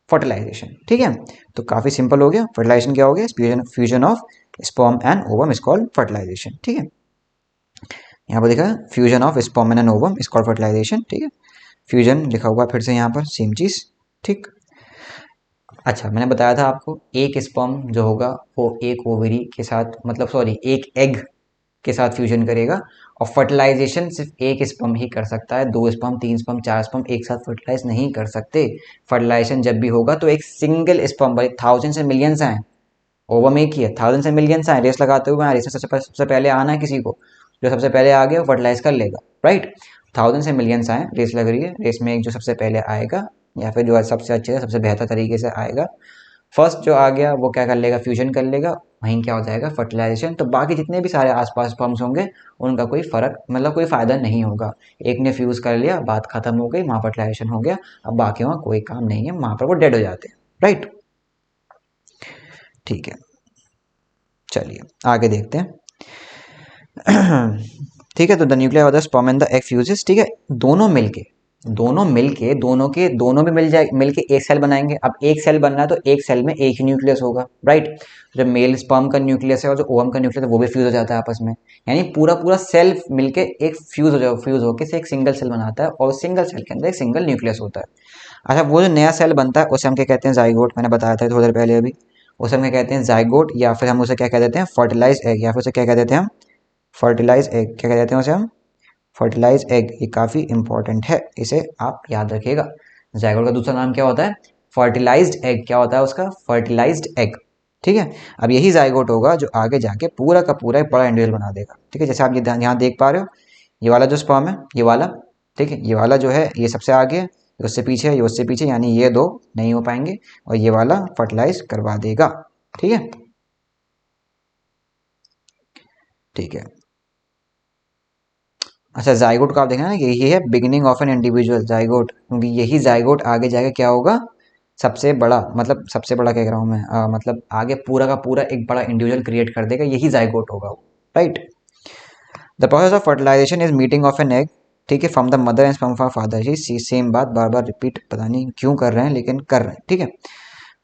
fertilization. ठीक है, तो काफी सिंपल हो गया, फर्टिलाइजेशन क्या हो गया, fusion of sperm and ovum is called fertilisation, ठीक है। यहाँ पर देखा fusion of sperm and ovum is called fertilisation, ठीक है। फ्यूजन लिखा हुआ फिर से यहाँ पर सेम चीज, ठीक। अच्छा मैंने बताया था आपको एक स्पर्म जो होगा वो एक ओवरी के साथ मतलब सॉरी एक एग के साथ फ्यूजन करेगा, और फर्टिलाइजेशन सिर्फ एक स्पर्म ही कर सकता है, 2 स्पर्म 3 स्पर्म 4 स्पर्म एक साथ फर्टिलाइज नहीं कर सकते। फर्टिलाइजेशन जब भी होगा तो एक सिंगल स्पर्म, भाई थाउजेंड से मिलियंस आए, ओवम एक ही है, थाउजेंड से मिलियंस आए, रेस लगाते हुए रेस में सबसे पहले आना है किसी को, जो सबसे पहले आ गया वो फर्टिलाइज कर लेगा, राइट। थाउजेंड से मिलियंस आए, रेस लग रही है, रेस में एक जो सबसे पहले आएगा या फिर जो सबसे अच्छे से सबसे बेहतर तरीके से आएगा, फर्स्ट जो आ गया वो क्या कर लेगा, फ्यूजन कर लेगा, वहीं क्या हो जाएगा फर्टिलाइजेशन। तो बाकी जितने भी सारे आसपास स्पर्म्स होंगे उनका कोई फर्क मतलब कोई फायदा नहीं होगा, एक ने फ्यूज कर लिया बात खत्म हो गई, वहां फर्टिलाइजेशन हो गया, अब बाकी वहाँ कोई काम नहीं है, वहां पर वो डेड हो जाते हैं, राइट। ठीक है, चलिए आगे देखते हैं। ठीक है, तो the nuclear of the sperm and the egg fuses, ठीक है, दोनों के दोनों भी मिलके एक सेल बनाएंगे। अब एक सेल बनना है तो एक सेल में एक ही न्यूक्लियस होगा, राइट। जो मेल स्पर्म का न्यूक्लियस है और जो ओवम का न्यूक्लियस है वो भी फ्यूज हो जाता है आपस में, यानी पूरा पूरा सेल मिलके एक फ्यूज होकर से एक सिंगल सेल बनाता है, और सिंगल सेल के अंदर एक सिंगल न्यूक्लियस होता है। अच्छा वो जो नया सेल बनता है उसे हम क्या कहते हैं, जाइगोट, मैंने बताया था थोड़ी देर पहले अभी, उसे हम क्या कहते हैं जाइगोट, या फिर हम उसे क्या कह देते हैं फर्टिलाइज एग, या फिर उसे क्या कह देते हैं हम फर्टिलाइज एग, क्या कह देते हैं उसे हम फर्टिलाइज एग। ये काफ़ी इंपॉर्टेंट है, इसे आप याद रखिएगा। जाइगोट का दूसरा नाम क्या होता है, फर्टिलाइज्ड एग क्या होता है उसका, फर्टिलाइज्ड एग। ठीक है, अब यही जाइगोट होगा जो आगे जाके पूरा का पूरा एक बड़ा इंडिविजुअल बना देगा। ठीक है, जैसे आप ये यहाँ देख पा रहे हो, ये वाला जो स्पर्म है ये वाला, ठीक है, ये वाला जो है ये सबसे आगे है, ये उससे पीछे है, ये उससे पीछे, यानी ये दो नहीं हो पाएंगे और ये वाला फर्टिलाइज करवा देगा। ठीक है, ठीक है। अच्छा, जाइगोट का आप देखना ना, यही है beginning of an individual zygote, क्योंकि यही जाइगोट आगे जाके क्या होगा, सबसे बड़ा, मतलब सबसे बड़ा कह रहा हूँ मैं, मतलब आगे पूरा का पूरा एक बड़ा इंडिविजुअल क्रिएट कर देगा, यही जाइगोट होगा वो, right. The process of fertilisation is meeting of an egg, ठीक है, from the mother and from father. ये सेम बात बार बार रिपीट पता नहीं क्यों कर रहे हैं, लेकिन कर रहे हैं। ठीक है,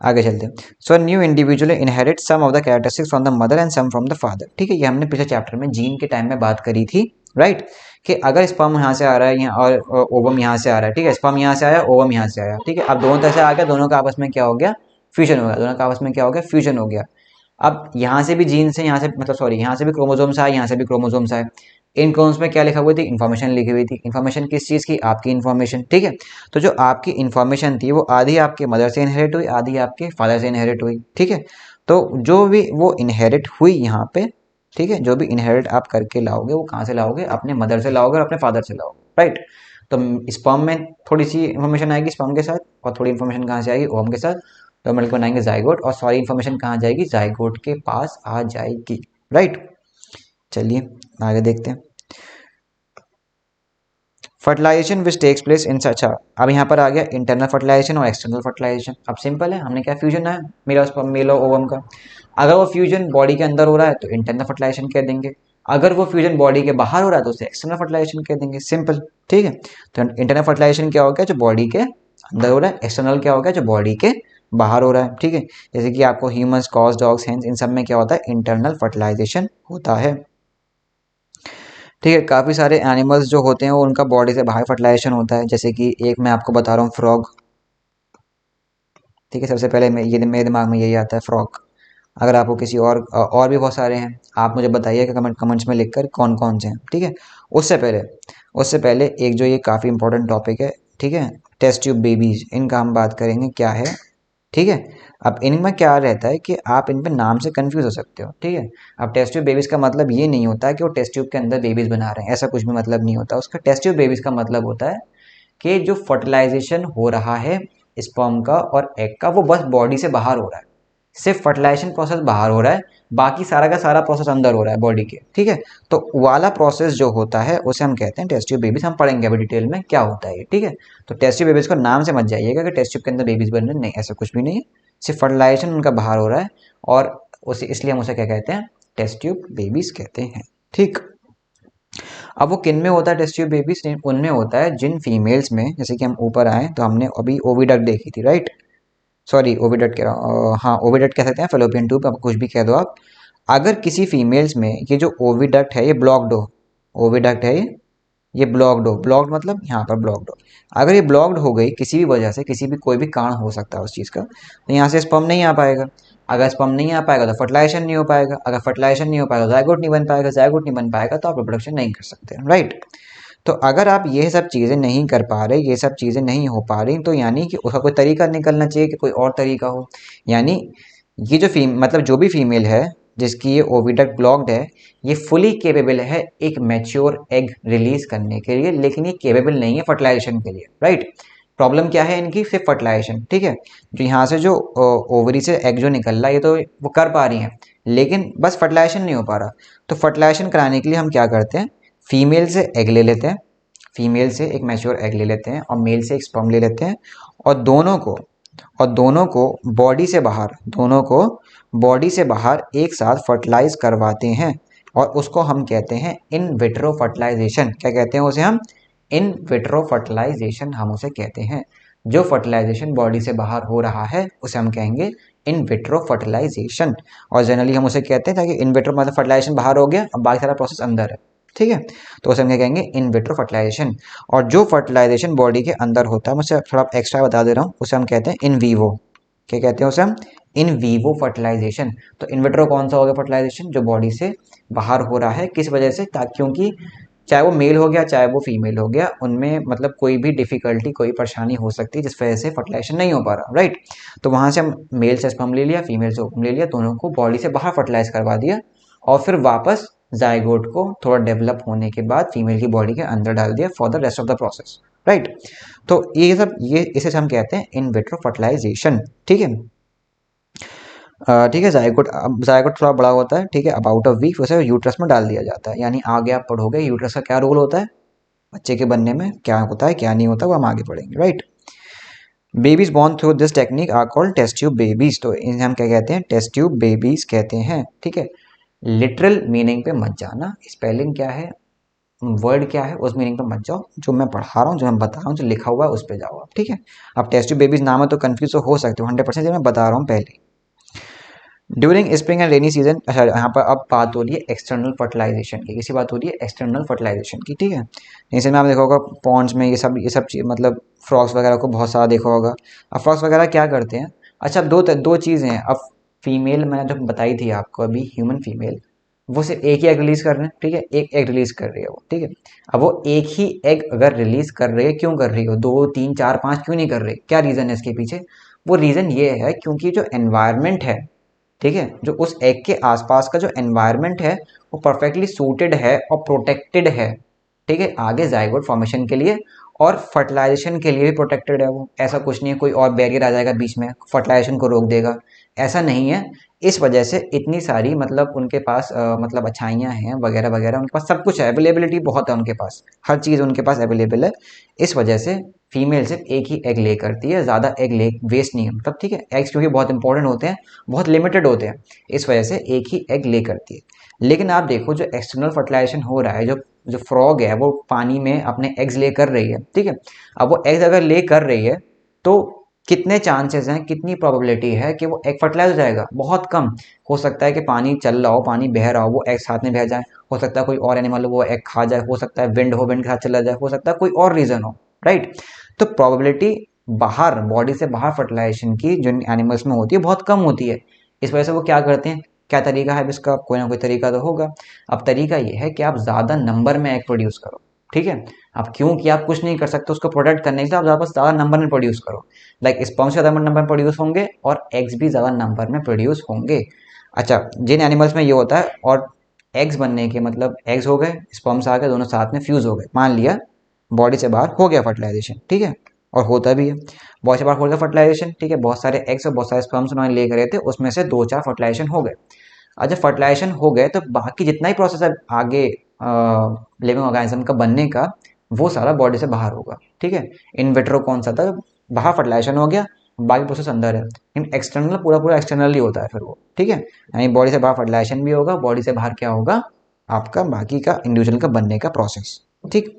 आगे चलते हैं। So new individual inherit some of the characteristics from the mother and some from the father. ठीक है, ये हमने पिछले चैप्टर में जीन के टाइम में बात करी थी, राइट, कि अगर स्पर्म यहाँ से आ रहा है यहाँ और ओवम यहाँ से आ रहा है, ठीक है, स्पर्म यहाँ से आया, ओवम यहाँ से आया, ठीक है, अब दोनों तरह से आ गया, दोनों का आपस में क्या हो गया, फ्यूजन हो गया, दोनों का आपस में क्या हो गया, फ्यूजन हो गया। अब यहाँ से भी जीन से, यहाँ से मतलब सॉरी, यहाँ से भी क्रोमोसोम्स आए, यहाँ से भी क्रोमोसोम्स आए। इन क्रोमोसोम्स में क्या लिखा हुआ थी, इन्फॉर्मेशन लिखी हुई थी। इन्फॉर्मेशन किस चीज़ की, आपकी इन्फॉर्मेशन। ठीक है, तो जो आपकी इन्फॉर्मेशन थी वो आधी आपके मदर से इनहेरिट हुई, आधी आपके फादर से इनहेरिट हुई। ठीक है, तो जो भी वो इनहेरिट हुई यहाँ पे, ठीक है, जो भी इनहेरिट आप करके लाओगे वो कहाँ से लाओगे, अपने मदर से लाओगे और अपने फादर से लाओगे, राइट। तो स्पर्म में थोड़ी सी इन्फॉर्मेशन आएगी स्पर्म के साथ, और थोड़ी इन्फॉर्मेशन कहाँ से आएगी, ओवम के साथ, तो मिलकर बनाएंगे जाइगोट, और सारी इन्फॉर्मेशन कहाँ जाएगी, जाइगोट के पास आ जाएगी, राइट। चलिए आगे देखते हैं। Fertilization which takes place in such, अब यहाँ पर आ गया इंटरनल फर्टिलाइजेशन और एक्सटर्नल फर्टिलाइजेशन। अब सिंपल है, हमने क्या फ्यूजन है मेल और ओवम का, अगर वो फ्यूजन बॉडी के अंदर हो रहा है तो इंटरनल फर्टिलाइजेशन कह देंगे, अगर वो फ्यूजन बॉडी के बाहर हो रहा है तो उसे एक्सटर्नल फर्टिलाइजेशन कह देंगे, सिंपल। ठीक है, तो इंटरनल फर्टिलाइजेशन क्या हो गया, जो बॉडी के अंदर हो रहा है, एक्सटर्नल क्या हो गया, जो बॉडी के बाहर हो रहा है। ठीक है, जैसे कि आपको ह्यूमंस, कॉज, डॉग्स, हेंस, इन सब में क्या होता है, इंटरनल फर्टिलाइजेशन होता है। ठीक है, काफ़ी सारे एनिमल्स जो होते हैं वो उनका बॉडी से बाहर फर्टिलाइजेशन होता है, जैसे कि एक मैं आपको बता रहा हूँ, फ्रॉग। ठीक है, सबसे पहले ये मेरे दिमाग में यही आता है, फ्रॉग। अगर आपको किसी और भी बहुत सारे हैं, आप मुझे बताइए कि कमेंट्स में लिखकर कौन कौन से हैं। ठीक है, उससे पहले एक जो ये काफ़ी इंपॉर्टेंट टॉपिक है, ठीक है, टेस्ट ट्यूब बेबीज, इनका हम बात करेंगे क्या है। ठीक है, अब इनमें क्या रहता है कि आप इन पे नाम से कंफ्यूज हो सकते हो। ठीक है, अब टेस्ट ट्यूब बेबीज का मतलब ये नहीं होता है कि वो टेस्ट ट्यूब के अंदर बेबीज बना रहे हैं, ऐसा कुछ भी मतलब नहीं होता उसका। टेस्ट ट्यूब बेबीज का मतलब होता है कि जो फर्टिलाइजेशन हो रहा है स्पर्म का और एग का, वो बस बॉडी से बाहर हो रहा है, सिर्फ फर्टिलाइजेशन प्रोसेस बाहर हो रहा है, बाकी सारा का सारा प्रोसेस अंदर हो रहा है बॉडी के। ठीक है, तो वाला प्रोसेस जो होता है उसे हम कहते हैं टेस्ट ट्यूब बेबीज। हम पढ़ेंगे अभी डिटेल में क्या होता है ये। ठीक है, तो टेस्ट ट्यूब बेबीज को नाम से मत जाइएगा कि टेस्ट ट्यूब के अंदर बेबीज बन रहे हैं, नहीं, ऐसा कुछ भी नहीं है, सिर्फ फर्टिलाइजेशन उनका बाहर हो रहा है, और उसे इसलिए हम उसे क्या कहते हैं, टेस्ट ट्यूब बेबीज कहते हैं। ठीक, अब वो किन में होता है टेस्ट ट्यूब बेबीज, उनमें होता है जिन फीमेल्स में, जैसे कि हम ऊपर आए तो हमने अभी ओविडक्ट देखी थी, राइट, सॉरी ओविडक्ट कह रहा हूँ, हाँ ओविडक्ट कह सकते हैं, फेलोपियन ट्यूब, आप कुछ भी कह दो आप। अगर किसी फीमेल्स में ये जो ओविडक्ट है ये ब्लॉक्ड हो, ओविडक्ट है ये ब्लॉक्ड हो, ब्लॉक्ड मतलब यहाँ पर ब्लॉक्ड हो, अगर ये ब्लॉक्ड हो गई किसी भी वजह से, किसी भी कोई भी कारण हो सकता है उस चीज़ का, तो यहाँ से स्पर्म नहीं आ पाएगा, अगर स्पर्म नहीं आ पाएगा तो फर्टिलाइजेशन नहीं हो पाएगा, अगर फर्टिलाइजेशन नहीं हो पाएगा जाइगोट नहीं बन पाएगा, जाइगोट नहीं बन पाएगा तो आप रिप्रोडक्शन नहीं कर सकते, राइट। तो अगर आप ये सब चीज़ें नहीं कर पा रहे, ये सब चीज़ें नहीं हो पा रही, तो यानी कि उसका कोई तरीका निकलना चाहिए कि कोई और तरीका हो। यानी ये जो मतलब जो भी फीमेल है जिसकी ये ओविडक्ट ब्लॉक्ड है, ये फुली केपेबल है एक मैच्योर एग रिलीज करने के लिए, लेकिन ये केपेबल नहीं है फर्टिलाइजेशन के लिए, राइट। प्रॉब्लम क्या है इनकी, सिर्फ फर्टिलाइजेशन। ठीक है, जो यहाँ से जो ओवरी से एग जो निकल रहा है ये तो वो कर पा रही हैं, लेकिन बस फर्टिलाइजेशन नहीं हो पा रहा। तो फर्टिलाइजेशन कराने के लिए हम क्या करते हैं, फीमेल से एग ले लेते हैं, फीमेल से एक मैच्योर एग ले लेते हैं और मेल से एक स्पर्म ले लेते हैं, और दोनों को बॉडी से बाहर, दोनों को बॉडी से बाहर एक साथ फर्टिलाइज करवाते हैं, और उसको हम कहते हैं इन विट्रो फर्टिलाइजेशन। क्या कहते हैं उसे हम, इन विट्रो फर्टिलाइजेशन हम उसे कहते हैं। जो फर्टिलाइजेशन बॉडी से बाहर हो रहा है उसे हम कहेंगे इन विट्रो फर्टिलाइजेशन, और जनरली हम उसे कहते हैं ताकि इन विट्रो मतलब फर्टिलाइजेशन बाहर हो गया, अब बाकी सारा प्रोसेस अंदर है। ठीक है, तो उसे हम क्या कहेंगे, इन विट्रो फर्टिलाइजेशन। और जो फर्टिलाइजेशन बॉडी के अंदर होता है, मुझसे थोड़ा एक्स्ट्रा बता दे रहा हूँ, उसे हम कहते हैं इन वीवो। क्या कहते हैं उसे हम, इन वीवो फर्टिलाइजेशन। तो इन विट्रो कौन सा हो गया फर्टिलाइजेशन, जो बॉडी से बाहर हो रहा है, किस वजह से, ताकि क्योंकि चाहे वो मेल हो गया चाहे वो फीमेल हो गया, उनमें मतलब कोई भी डिफिकल्टी कोई परेशानी हो सकती है जिस वजह से फर्टिलाइजेशन नहीं हो पा रहा, राइट। तो वहां से हम मेल से स्पर्म ले लिया, फीमेल से ओवम ले लिया, दोनों को बॉडी से बाहर फर्टिलाइज करवा दिया और फिर वापस जाइगोट को थोड़ा डेवलप होने के बाद फीमेल की बॉडी के अंदर डाल दिया for the rest of the process, right. तो ये सब ये इसे हम कहते हैं इन विट्रो फर्टिलाइजेशन, ठीक है। ठीक है, जायगोट, अब जायगोट थोड़ा बड़ा होता है, ठीक है, अबाउट अ वीक उसे यूट्रस में डाल दिया जाता है। यानी आगे आप पढ़ोगे यूट्रस का क्या रोल होता है बच्चे के बनने में, क्या होता है क्या नहीं होता, वो हम आगे पढ़ेंगे, right. Babies born through this technique are called test tube babies. तो इन्हें हम क्या कहते हैं, टेस्ट ट्यूब बेबीज कहते हैं, ठीक है। लिटरल मीनिंग पे मत जाना, स्पेलिंग क्या है, वर्ड क्या है, उस मीनिंग पे मत जाओ, जो मैं पढ़ा रहा हूँ, जो मैं बता रहा हूँ, जो लिखा हुआ है उस पे जाओ आप, ठीक है। अब टेस्ट ट्यूब बेबीज नाम है तो कंफ्यूज हो सकते हो 100%, मैं बता रहा हूँ पहले। During spring and rainy season, अच्छा यहाँ पर अब बात हो रही है एक्सटर्नल फर्टिलाइजेशन की, किसी बात हो रही है एक्सटर्नल फर्टिलाइजेशन की, ठीक है। जैसे में आप देखा होगा पॉन्ड्स में ये सब चीज मतलब फ्रॉक्स वगैरह को बहुत सारा देखा होगा। अब फ्रॉक्स वगैरह क्या करते हैं, अच्छा दो चीज़ें हैं। अब फीमेल मैंने जो बताई थी आपको अभी, ह्यूमन फीमेल, वो सिर्फ एक ही एग रिलीज कर रहे हैं, ठीक है, एक एग रिलीज कर रही है वो, ठीक है। अब वो एक ही एग अगर रिलीज कर रही है, क्यों कर रही हो, 2 3 4 5 क्यों नहीं कर रही, क्या रीज़न है इसके पीछे। वो रीज़न ये है क्योंकि जो एनवायरनमेंट है, ठीक है, जो उस एग के आसपास का जो एनवायरनमेंट है वो परफेक्टली सूटेड है और प्रोटेक्टेड है, ठीक है, आगे जाइगोट फॉर्मेशन के लिए और फर्टिलाइजेशन के लिए भी प्रोटेक्टेड है वो। ऐसा कुछ नहीं है कोई और बैरियर आ जाएगा बीच में फर्टिलाइजेशन को रोक देगा, ऐसा नहीं है। इस वजह से इतनी सारी मतलब उनके पास मतलब अच्छाइयाँ हैं वगैरह वगैरह, उनके पास सब कुछ है, अवेलेबिलिटी बहुत है उनके पास, हर चीज़ उनके पास अवेलेबल है। इस वजह से फीमेल सिर्फ एक ही एग ले करती है, ज़्यादा एग ले वेस्ट नहीं है मतलब, ठीक है। एग्स क्योंकि बहुत इंपॉर्टेंट होते हैं, बहुत लिमिटेड होते हैं, इस वजह से एक ही एग ले करती है। लेकिन आप देखो जो एक्सटर्नल फर्टिलाइजेशन हो रहा है, जो जो फ्रॉग है वो पानी में अपने एग्स ले कर रही है, ठीक है। अब वो एग्स अगर ले कर रही है तो कितने चांसेस हैं, कितनी प्रोबेबिलिटी है कि वो एग फर्टिलाइज हो जाएगा, बहुत कम। हो सकता है कि पानी चल रहा हो, पानी बह रहा हो, वो एग साथ में बह जाए, हो सकता है कोई और एनिमल वो एग खा जाए, हो सकता है विंड हो, विंड के साथ चला जाए, हो सकता है कोई और रीजन हो, राइट। तो प्रोबेबिलिटी बाहर बॉडी से बाहर फर्टिलाइजेशन की जो एनिमल्स में होती है बहुत कम होती है। इस वजह से वो क्या करते हैं, क्या तरीका है इसका, कोई ना कोई तरीका तो होगा। अब तरीका ये है कि आप ज़्यादा नंबर में एग प्रोड्यूस करो, ठीक है। अब क्योंकि आप कुछ नहीं कर सकते उसको प्रोटेक्ट करने के लिए, आप ज़्यादा नंबर में प्रोड्यूस करो, लाइक स्पर्म ज़्यादा नंबर में प्रोड्यूस होंगे और एग्स भी ज़्यादा नंबर में प्रोड्यूस होंगे। अच्छा, जिन एनिमल्स में ये होता है, और एग्स बनने के मतलब एग्स हो गए, स्पर्म्स आ गए, दोनों साथ में फ्यूज़ हो गए, मान लिया बॉडी से बाहर हो गया फर्टिलाइजेशन, ठीक है, और होता भी है। बॉडी से बाहर हो गया फर्टिलाइजेशन, ठीक है, बहुत सारे एग्स और बहुत सारे स्पर्म्स उन्होंने ले गए थे, उसमें से 2 4 फर्टिलाइजेशन हो गए। और जब फर्टिलाइजेशन हो गए तो बाकी जितना ही प्रोसेस है आगे लिविंग ऑर्गेनिज्म का बनने का, वो सारा बॉडी से बाहर होगा, ठीक है। इन विट्रो कौन सा था, बाहर फर्टिलाइजेशन हो गया, बाकी प्रोसेस अंदर है। लेकिन एक्सटर्नल पूरा पूरा एक्सटर्नल ही होता है फिर वो, ठीक है। यानी बॉडी से बाहर फर्टिलाइजेशन भी होगा, बॉडी से बाहर क्या होगा, आपका बाकी का इंडिविजुअल का बनने का प्रोसेस, ठीक।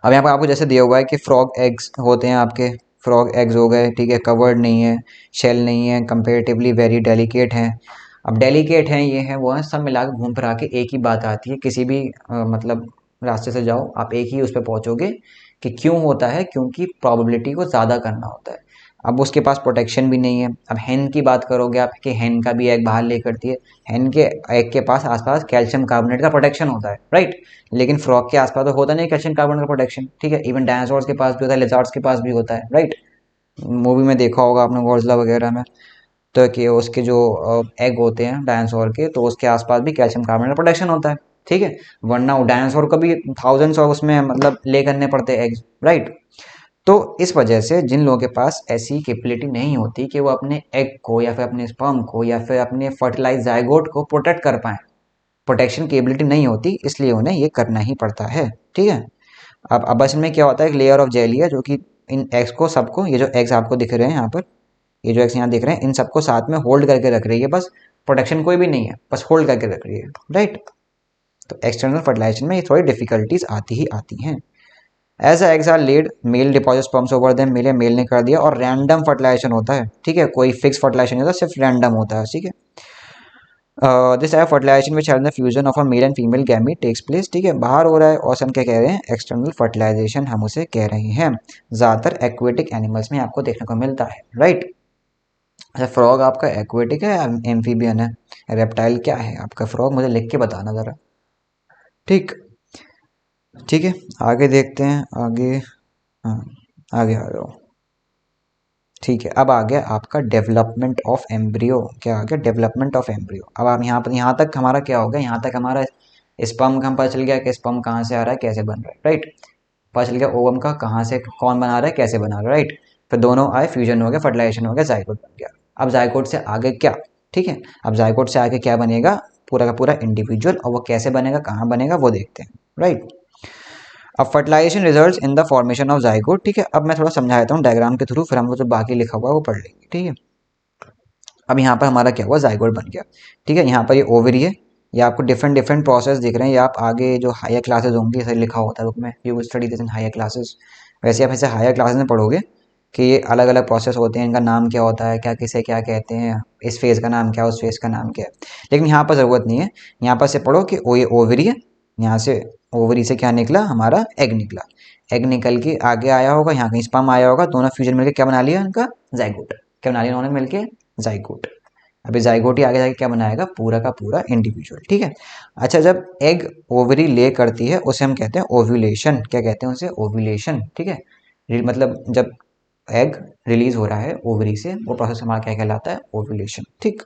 अब यहाँ पर आपको जैसे दिया हुआ है कि फ्रॉग एग्स होते हैं आपके, फ्रॉग एग्स हो गए, ठीक है, कवर्ड नहीं है, शेल नहीं है, कंपेरेटिवली वेरी डेलिकेट हैं। अब डेलिकेट हैं, ये हैं वो हैं, सब मिला के घूम फिरा के एक ही बात आती है, किसी भी मतलब रास्ते से जाओ आप एक ही उस पर पहुँचोगे कि क्यों होता है, क्योंकि प्रोबेबिलिटी को ज़्यादा करना होता है। अब उसके पास प्रोटेक्शन भी नहीं है। अब हैन की बात करोगे आप कि हैन का भी एग बाहर ले करती है, हैन के एग के पास आसपास कैल्शियम कार्बोनेट का प्रोटेक्शन होता है, राइट। लेकिन फ्रॉग के आसपास तो होता नहीं कैल्शियम कार्बोनेट का प्रोटेक्शन, ठीक है। इवन डायनासोर्स के पास भी होता है, लिजार्ड्स के पास भी होता है, राइट। मूवी में देखा होगा आपने गॉडजिला वगैरह में, तो कि उसके जो एग होते हैं डायनासोर के, तो उसके आसपास भी कैल्शियम कार्बोनेट का प्रोटेक्शन होता है, ठीक है। वरना वो डायनासोर को भी थाउजेंड्स ऑफ उसमें मतलब ले करने पड़ते हैं एग्स, राइट। तो इस वजह से जिन लोगों के पास ऐसी कैपेबिलिटी नहीं होती कि वो अपने एग को या फिर अपने स्पर्म को या फिर अपने फर्टिलाइज जाइगोट को प्रोटेक्ट कर पाएं, प्रोटेक्शन की एबिलिटी नहीं होती, इसलिए उन्हें ये करना ही पड़ता है, ठीक है। अब असल में क्या होता है, एक लेयर ऑफ जेली है जो कि इन एग्स को सबको, ये जो एग्स आपको दिख रहे हैं यहाँ पर, ये जो एग्स यहाँ दिख रहे हैं, इन सबको साथ में होल्ड करके रख रही है, बस प्रोटेक्शन कोई भी नहीं है, बस होल्ड करके रख रही है, राइट। तो एक्सटर्नल फर्टिलाइजेशन में ये थोड़ी डिफिकल्टीज आती ही आती हैं। As eggs are laid male deposit sperms over them, male ने कर दिया, और रैंडम फर्टिलाइजेशन होता है, ठीक है, कोई फिक्स फर्टिलाइजेशन नहीं होता, सिर्फ रैंडम होता है, ठीक है। This type fertilisation which has the fusion of a male and female gamete takes place, ठीक है, बाहर हो रहा है, और हम क्या कह रहे हैं, एक्सटर्नल फर्टिलाइजेशन हम उसे कह रहे हैं। ज़्यादातर एक्वेटिक एनिमल्स में आपको देखने को मिलता है, राइट। अच्छा, फ्रॉग आपका एक्वेटिक है या एम्फीबियन है, रेप्टाइल क्या है आपका फ्रॉग, मुझे लिख के बताना ज़रा, ठीक। ठीक है, आगे देखते हैं आगे। हाँ, आगे आ जाओ। ठीक है, अब आ गया आपका डेवलपमेंट ऑफ एम्ब्रियो। क्या आ गया? Development of embryo. अब आप यहाँ पर, यहाँ तक हमारा क्या हो गया? यहाँ तक हमारा स्पर्म का हम पता चल गया कि स्पर्म कहाँ से आ रहा है, कैसे बन रहा है, राइट। पता चल गया ओवम का कहाँ से कौन बना रहा है, कैसे बना रहा है, राइट। फिर दोनों आए, फ्यूजन हो गया, फर्टिलाइजेशन हो गया, जाइगोट बन गया। अब जाइगोट से आगे क्या? ठीक है, अब जाइगोट से आगे क्या बनेगा? पूरा का पूरा इंडिविजुअल। और वो कैसे बनेगा, कहाँ बनेगा, वो देखते हैं, राइट। अब fertilisation results in the formation of zygote. ठीक है, अब मैं थोड़ा समझा देता हूँ डायग्राम के थ्रू, फिर हम वो जो बाकी लिखा हुआ है वो पढ़ लेंगे। ठीक है, अब यहाँ पर हमारा क्या हुआ? जाइगोट बन गया। ठीक है, यहाँ पर ये ओवरी है। ये आपको डिफरेंट डिफरेंट प्रोसेस दिख रहे हैं। ये आप आगे जो हायर क्लासेस होंगे इसे लिखा होता है बुक में, you study this in higher classes. वैसे आप इसे हायर क्लासेस में पढ़ोगे कि ये अलग अलग प्रोसेस होते हैं, इनका नाम क्या होता है, क्या किसे क्या कहते हैं, इस फेज़ का नाम क्या है, उस फेज़ का नाम क्या है। लेकिन यहाँ पर ज़रूरत नहीं है। यहाँ पर से पढ़ो कि ये ओवरी है। यहाँ से ओवरी से क्या निकला? हमारा एग निकला। एग निकल के आगे आया होगा, यहाँ कहीं स्पर्म आया होगा, दोनों फ्यूजन मिलकर क्या बना लिया उनका? जाइगोट। क्या बना लिया उन्होंने मिलके? जाइगोट। अभी जाइगोट ही आगे जाके क्या बनाएगा? पूरा का पूरा इंडिविजुअल। ठीक है। अच्छा, जब एग ओवरी ले करती है उसे हम कहते हैं ओव्यूलेशन। क्या कहते हैं उसे? ओव्यूलेशन। ठीक है, मतलब जब एग रिलीज हो रहा है ओवरी से, वो प्रोसेस हमारा क्या कहलाता है? ओव्यूलेशन। ठीक,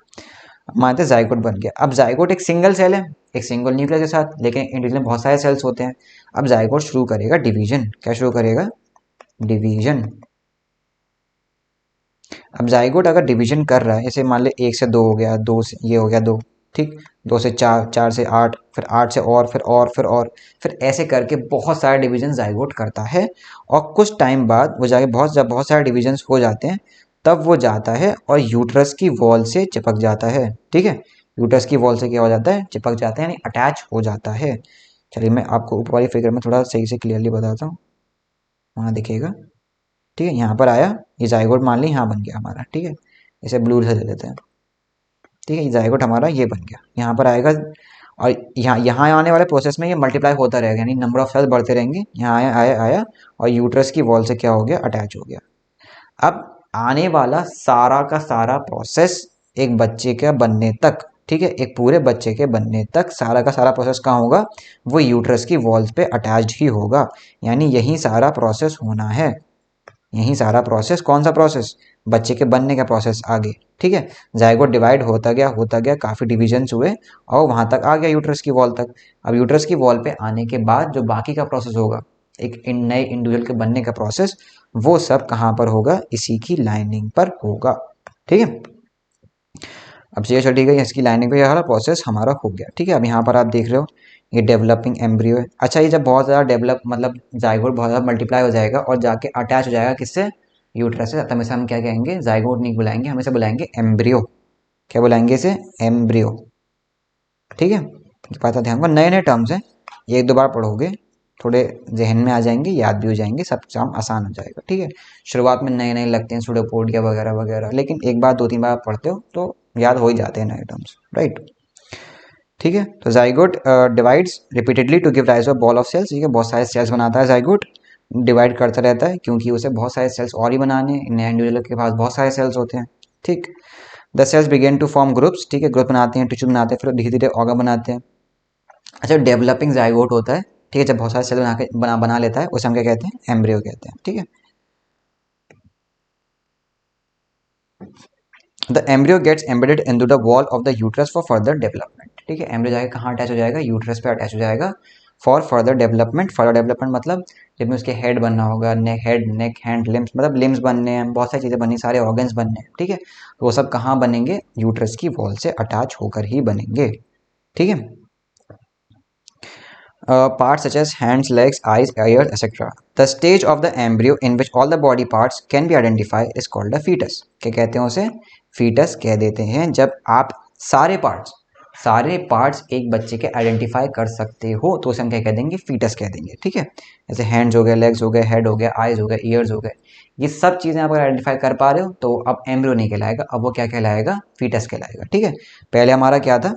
मानते हैं जाइगोट बन गया। अब जाइगोट एक सिंगल सेल है, एक सिंगल न्यूक्लियस के साथ, लेकिन इंडिविजुअल में बहुत सारे सेल्स होते हैं। अब जाइगोट शुरू करेगा डिवीजन। क्या शुरू करेगा? डिवीजन। अब जाइगोट अगर डिवीजन कर रहा है, जैसे मान ले 1 से 2 हो गया, 2 से ये हो गया 2, ठीक, 2 से 4, 4 से 8, फिर 8 से और, फिर ऐसे करके बहुत सारे डिवीजन जाइगोट करता है। और कुछ टाइम बाद वो जाके जब बहुत सारे डिवीजन हो जाते हैं, तब वो जाता है और यूट्रस की वॉल से चिपक जाता है। ठीक है, यूट्रस की वॉल से क्या हो जाता है? चिपक जाता है, यानी अटैच हो जाता है। चलिए मैं आपको ऊपर वाली फिगर में थोड़ा सही से क्लियरली बताता हूँ, वहाँ दिखेगा। ठीक है, यहाँ पर आया, ये जाइगोट मान ली यहाँ बन गया हमारा। ठीक है, इसे ब्लू से ले लेते हैं। ठीक है, ये जाइगोट हमारा ये बन गया, यहाँ पर आएगा। और यहाँ यहाँ आने वाले प्रोसेस में ये मल्टीप्लाई होता रहेगा, यानी नंबर ऑफ सेल्स बढ़ते रहेंगे। यहाँ आया आया आया और यूट्रस की वॉल से क्या हो गया? अटैच हो गया। अब आने वाला सारा का सारा प्रोसेस एक बच्चे के बनने तक, ठीक है, एक पूरे बच्चे के बनने तक सारा का सारा प्रोसेस कहाँ होगा? वो यूट्रस की वॉल्स पे अटैच्ड ही होगा। यानी यही सारा प्रोसेस होना है। यही सारा प्रोसेस, कौन सा प्रोसेस? बच्चे के बनने का प्रोसेस आगे। ठीक है, जाइगोट डिवाइड होता गया, काफ़ी डिविजन्स हुए और वहाँ तक आ गया यूट्रस की वॉल तक। अब यूट्रस की वॉल पे आने के बाद जो बाकी का प्रोसेस होगा, एक नए इंडिविजुअल के बनने का प्रोसेस, वो सब कहाँ पर होगा? इसी की लाइनिंग पर होगा। ठीक है, अब ये चल ठीक है, इसकी लाइनिंग पे यह प्रोसेस हमारा हो गया। ठीक है, अब यहाँ पर आप देख रहे हो ये डेवलपिंग एम्ब्रियो है। अच्छा, ये जब बहुत ज़्यादा डेवलप, मतलब जाइगोट बहुत ज़्यादा मल्टीप्लाई हो जाएगा और जाके अटैच हो जाएगा किससे? यूट्रस से, तब इसे हम क्या कहेंगे? जाइगोट नहीं बुलाएंगे, हम इसे बुलाएंगे एम्ब्रियो। क्या बुलाएंगे इसे? एम्ब्रियो। ठीक है, पता ध्यान को, नए नए टर्म्स हैं, ये 1 2 बार पढ़ोगे, थोड़े जहन में आ जाएंगे, याद भी हो जाएंगे, सब काम आसान हो जाएगा। ठीक है, शुरुआत में नए नए लगते हैं, सुडोपोडिया वगैरह वगैरह, लेकिन एक बार 2 3 बार पढ़ते हो तो याद हो ही जाते हैं नए टर्म्स, राइट। ठीक है, तो zygote divides repeatedly to give rise of ball of cells. ठीक है, बहुत सारे सेल्स बनाता है जाइगोट, डिवाइड करता रहता है क्योंकि उसे बहुत सारे सेल्स और ही बनाने हैं। नए इंडिविजुअल के पास बहुत सारे सेल्स होते हैं। ठीक, the cells begin to form groups. ठीक है, ग्रुप बनाते हैं, टिश्यू बनाते हैं, फिर धीरे धीरे ऑर्गन बनाते हैं। अच्छा, डेवलपिंग जाइगोट होता है, ठीक है, जब बहुत सारे सेल बना लेता है, उसे हम क्या कहते हैं? एम्ब्रियो कहते हैं। ठीक है, the embryo gets embedded into the wall of the uterus for further development. ठीक है, एम्ब्रियो जाके कहाँ अटैच हो जाएगा? यूट्रस पे अटैच हो जाएगा for further development. Further development मतलब जब में उसके हेड बनना होगा, नेक हैंड लिम्स, मतलब लिम्स बनने हैं, बहुत सारी चीज़ें बननी, सारे ऑर्गन्स बनने हैं। ठीक है, तो वो सब कहाँ बनेंगे? यूट्रस की वॉल से अटैच होकर ही बनेंगे। ठीक है, parts such as hands, legs, eyes, ears, etc. The stage of the embryo in which all the body parts can be identified is called a fetus. क्या कहते हैं उसे? fetus कह देते हैं जब आप सारे पार्ट्स एक बच्चे के आइडेंटिफाई कर सकते हो तो उसे हम क्या कह देंगे? फीटस कह देंगे। ठीक है, जैसे हैंड्स हो गए, लेग्स हो गए, हेड हो गया, आइज हो गए, ईयर्स हो गए, ये सब चीज़ें आप अगर आइडेंटिफाई कर पा रहे हो तो अब एम्ब्रियो नहीं कहलाएगा, अब वो क्या कहलाएगा? फीटस कहलाएगा। ठीक है, पहले हमारा क्या था?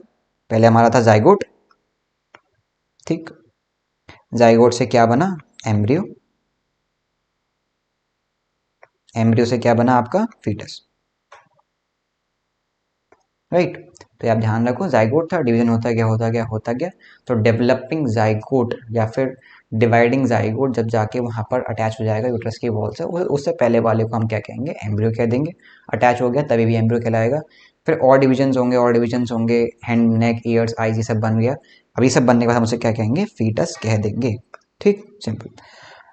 पहले हमारा था जाइगोट। ठीक, जाइगोट से क्या बना? एम्ब्रियो। एम्ब्रियो से क्या बना आपका? फीटस। राइट। तो आप ध्यान रखो, जाइगोट था, डिवीजन होता गया होता गया होता गया, तो डेवलपिंग जाइगोट या फिर डिवाइडिंग जाइगोट जब जाके वहाँ पर अटैच हो जाएगा यूट्रस की वॉल से, उससे पहले वाले को हम क्या कहेंगे, एम्ब्रियो कह देंगे। अटैच हो गया तभी भी एम्ब्रियो कहलाएगा। फिर और डिविजन्स होंगे, हैंड, नेक, ईयर्स, आईज, ये सब बन गया। अब ये सब बनने के बाद हम उसे क्या कहेंगे, फीटस कह देंगे। ठीक, सिंपल।